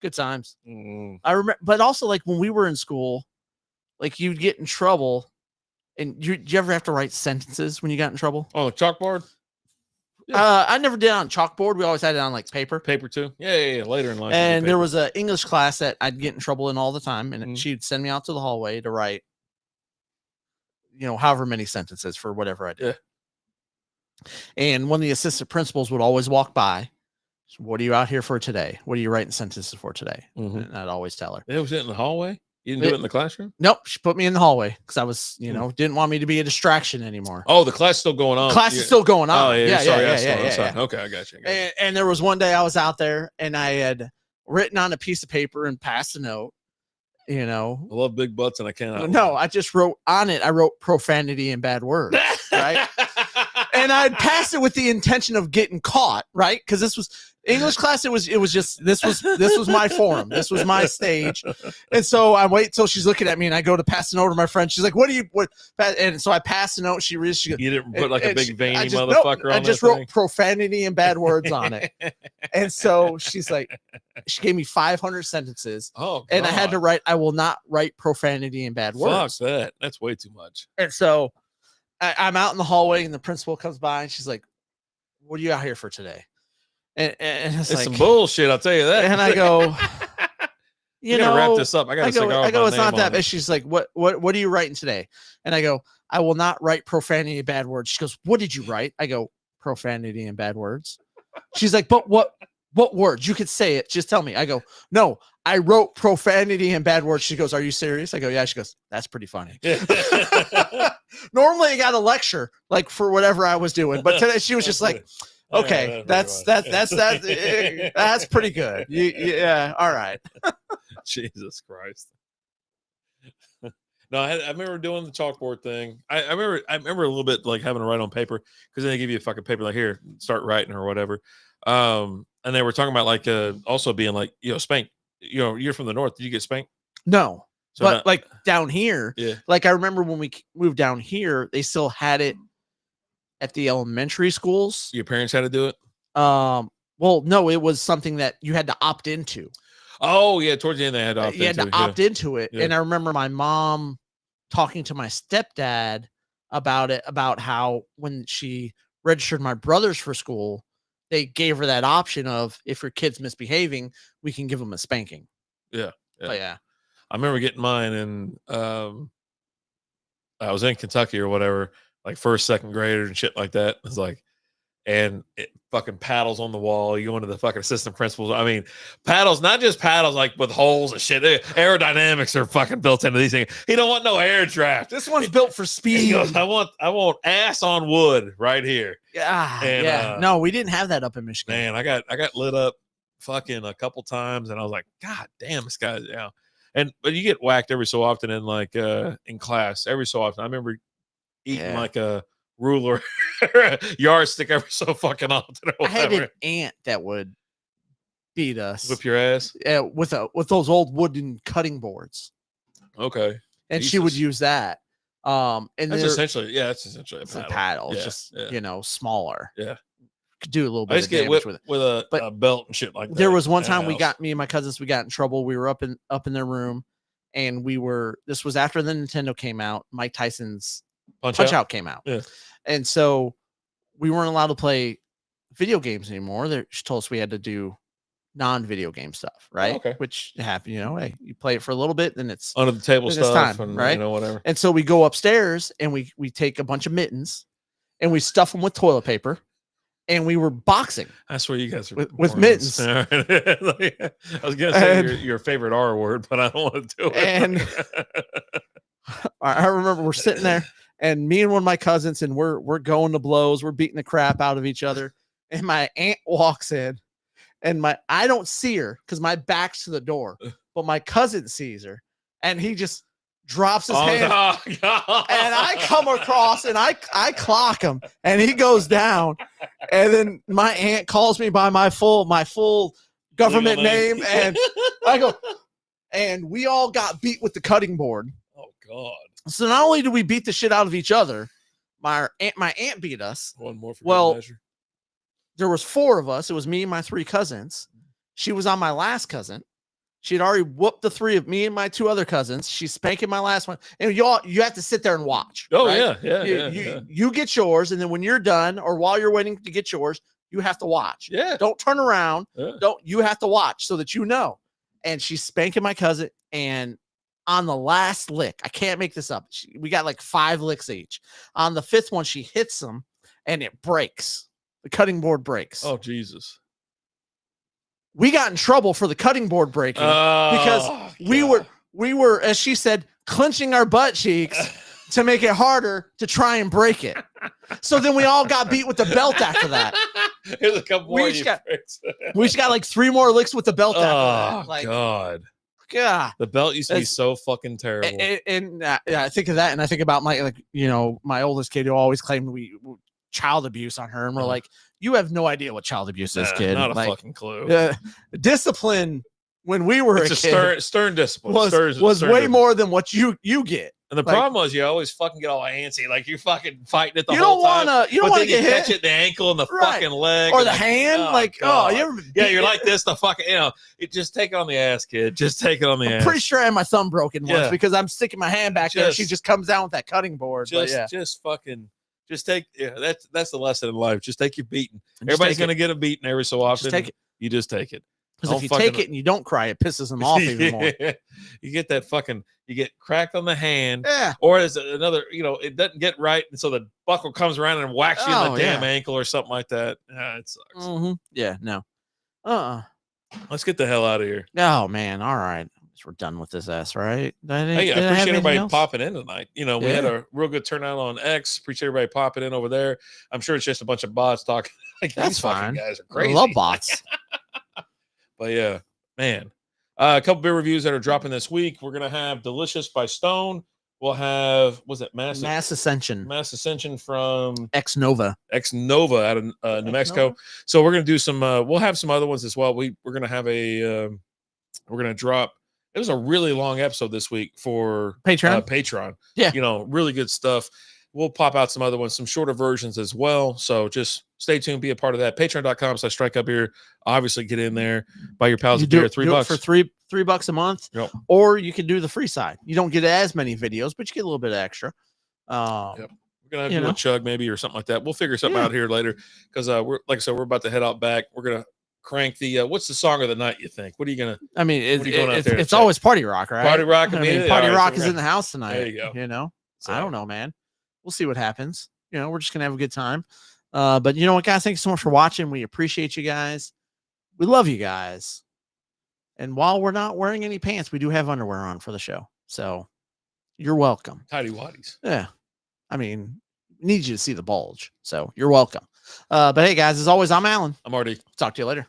good times. I remember, but also like when we were in school, like you'd get in trouble, and did you ever have to write sentences when you got in trouble? Oh, chalkboard. Yeah. I never did it on chalkboard. We always had it on like paper too. Yeah. Later in life. And there was an English class that I'd get in trouble in all the time, and she'd send me out to the hallway to write, however many sentences for whatever I did. And one of the assistant principals would always walk by. What are you out here for today? What are you writing sentences for today? And I'd always tell her. It was in the hallway? You didn't do it in the classroom? Nope. She put me in the hallway because I was, didn't want me to be a distraction anymore. Oh, the class is still going on. Class is still going on. Oh, yeah. Okay, I got you. And there was one day I was out there and I had written on a piece of paper and passed a note. I love big butts and I cannot. No, I just wrote on it. I wrote profanity and bad words, right? And I'd passed it with the intention of getting caught, right? Because this was English class. It was just this was my forum. This was my stage. And so I wait till she's looking at me, and I go to pass it over to my friend. She's like, "What?" And so I pass the note. She reads. You didn't put like a big veiny motherfucker on I just wrote profanity and bad words on it. And so she's like, she gave me 500 sentences. Oh, God. And I had to write, I will not write profanity and bad words. Fuck that. That's way too much. And so I'm out in the hallway and the principal comes by and she's like, what are you out here for today? And it's like some bullshit, I'll tell you that. And I go, you gotta wrap this up. I go, it's not that. And she's like, what are you writing today? And I go, I will not write profanity and bad words. She goes, what did you write? I go, profanity and bad words. She's like, but what words? You could say it. Just tell me. I go, no, I wrote profanity and bad words. She goes, are you serious? I go, yeah. She goes, that's pretty funny. Normally I got a lecture like for whatever I was doing, but today she was just like, okay, that's pretty good. Yeah. All right. Jesus Christ. No, I remember doing the chalkboard thing. I remember a little bit like having to write on paper because then they give you a fucking paper like here, start writing or whatever. And they were talking about like also being like, spanked. You're from the north. Did you get spanked? No. So but like down here, yeah. Like I remember when we moved down here, they still had it at the elementary schools. Your parents had to do it? Well, no, it was something that you had to opt into. Oh, yeah. Towards the end, they had to opt into it. You had to opt into it. Yeah. And I remember my mom talking to my stepdad about how when she registered my brothers for school, they gave her that option of if your kid's misbehaving, we can give them a spanking. Yeah. But yeah. I remember getting mine and I was in Kentucky or whatever, like first, second grader and shit like that. It's like, and it fucking paddles on the wall. You go into the fucking assistant principals. I mean, paddles, not just paddles like with holes and shit. Aerodynamics are fucking built into these things. He don't want no air draft. This one's built for speed. He goes, I want ass on wood right here. Yeah. And, yeah. No, we didn't have that up in Michigan. Man, I got lit up fucking a couple times and I was like, God damn, this guy's but you get whacked every so often in like in class every so often. I remember eating like a ruler yardstick every so fucking often. I had an aunt that would beat us, whip your ass, with those old wooden cutting boards. Okay, and she would use that. And that's essentially a paddle. Just smaller. Yeah, could do a little bit. I just get whipped with a belt and shit like that. There was one time me and my cousins, we got in trouble. We were up in their room, and this was after the Nintendo came out. Mike Tyson's Punch Out came out. Yeah. And so we weren't allowed to play video games anymore. She told us we had to do non-video game stuff, right? Oh, okay. Which happened, hey, you play it for a little bit, then it's under the table stuff, time, and right? Whatever. And so we go upstairs and we take a bunch of mittens and we stuff them with toilet paper. And we were boxing. That's where you guys are with mittens. I was gonna say your favorite R word, but I don't want to do it. And I remember we're sitting there, and me and one of my cousins, and we're going to blows. We're beating the crap out of each other. And my aunt walks in, and I don't see her because my back's to the door, but my cousin sees her, and he just drops his hand, and I come across and I clock him, and he goes down, and then my aunt calls me by my full government name, and I go, and we all got beat with the cutting board. Oh God! So not only did we beat the shit out of each other, my aunt beat us. One more for good measure. There was 4 of us. It was me and my 3 cousins. She was on my last cousin. She'd already whooped the 3 of me and my 2 other cousins. She's spanking my last one. And you have to sit there and watch. Oh, right? Yeah. You get yours. And then when you're done or while you're waiting to get yours, you have to watch. Yeah. Don't turn around. Yeah. You have to watch so that you know. And she's spanking my cousin. And on the last lick, I can't make this up. We got like 5 licks each. On the 5th one, she hits him. and it breaks. The cutting board breaks. Oh, Jesus. We got in trouble for the cutting board breaking because we were, as she said, clenching our butt cheeks to make it harder to try and break it. So then we all got beat with the belt after that. Here's a couple more. We each got like 3 more licks with the belt after that. Like, God. The belt used to be so fucking terrible. And I think of that, and I think about my my oldest kid who always claimed we child abuse on her, and we're like, you have no idea what child abuse is, kid. Not a fucking clue. Discipline when we were a kid, stern discipline was way more than what you get. And the problem was you always fucking get all antsy, like you're fucking fighting it the you whole don't time. You don't want to get hit. Catch it in the ankle and the fucking leg or the hand. You're like this. The fucking just take it on the ass, kid. Just take it on the ass. I'm pretty sure I had my thumb broken once because I'm sticking my hand back there. She just comes down with that cutting board. Just take. That's the lesson in life. Just take your beating. Everybody's gonna get a beating every so often. Just take it. You just take it. Because if you take it and you don't cry, it pisses them off even more. You get that you get cracked on the hand. Yeah. Or is it another, it doesn't get right. And so the buckle comes around and whacks you in the damn ankle or something like that. It sucks. Mm-hmm. Yeah, no. Let's get the hell out of here. Oh, man. All right. We're done with this ass, right? I appreciate everybody popping in tonight. We had a real good turnout on X. Appreciate everybody popping in over there. I'm sure it's just a bunch of bots talking. Like, that's fine. Guys are crazy. I love bots. But yeah, man. A couple beer reviews that are dropping this week. We're gonna have Delicious by Stone. We'll have Mass Ascension. Mass Ascension from Ex Nova out of New Mexico. So we're gonna do some. We'll have some other ones as well. We're gonna have we're gonna drop. It was a really long episode this week for Patreon. Yeah, really good stuff. We'll pop out some other ones, some shorter versions as well. So just stay tuned, be a part of that. Patreon.com/Strike Up Beer. Obviously, get in there, buy your pals a beer, $3 for $3 a month. Yep. Or you can do the free side. You don't get as many videos, but you get a little bit extra. We're gonna do a chug maybe or something like that. We'll figure something out here later because we're about to head out back. We're gonna crank the what's the song of the night, you think? What are you gonna it's always Party Rock, right? Party Rock. Party Rock is in the house tonight. There you go. I don't know, man. We'll see what happens. We're just gonna have a good time. But you know what, guys? Thanks so much for watching. We appreciate you guys. We love you guys. And while we're not wearing any pants, we do have underwear on for the show. So you're welcome. Tidy Waddies. Yeah. I mean, need you to see the bulge. So you're welcome. But hey, guys, as always, I'm Alan. I'm Artie. Talk to you later.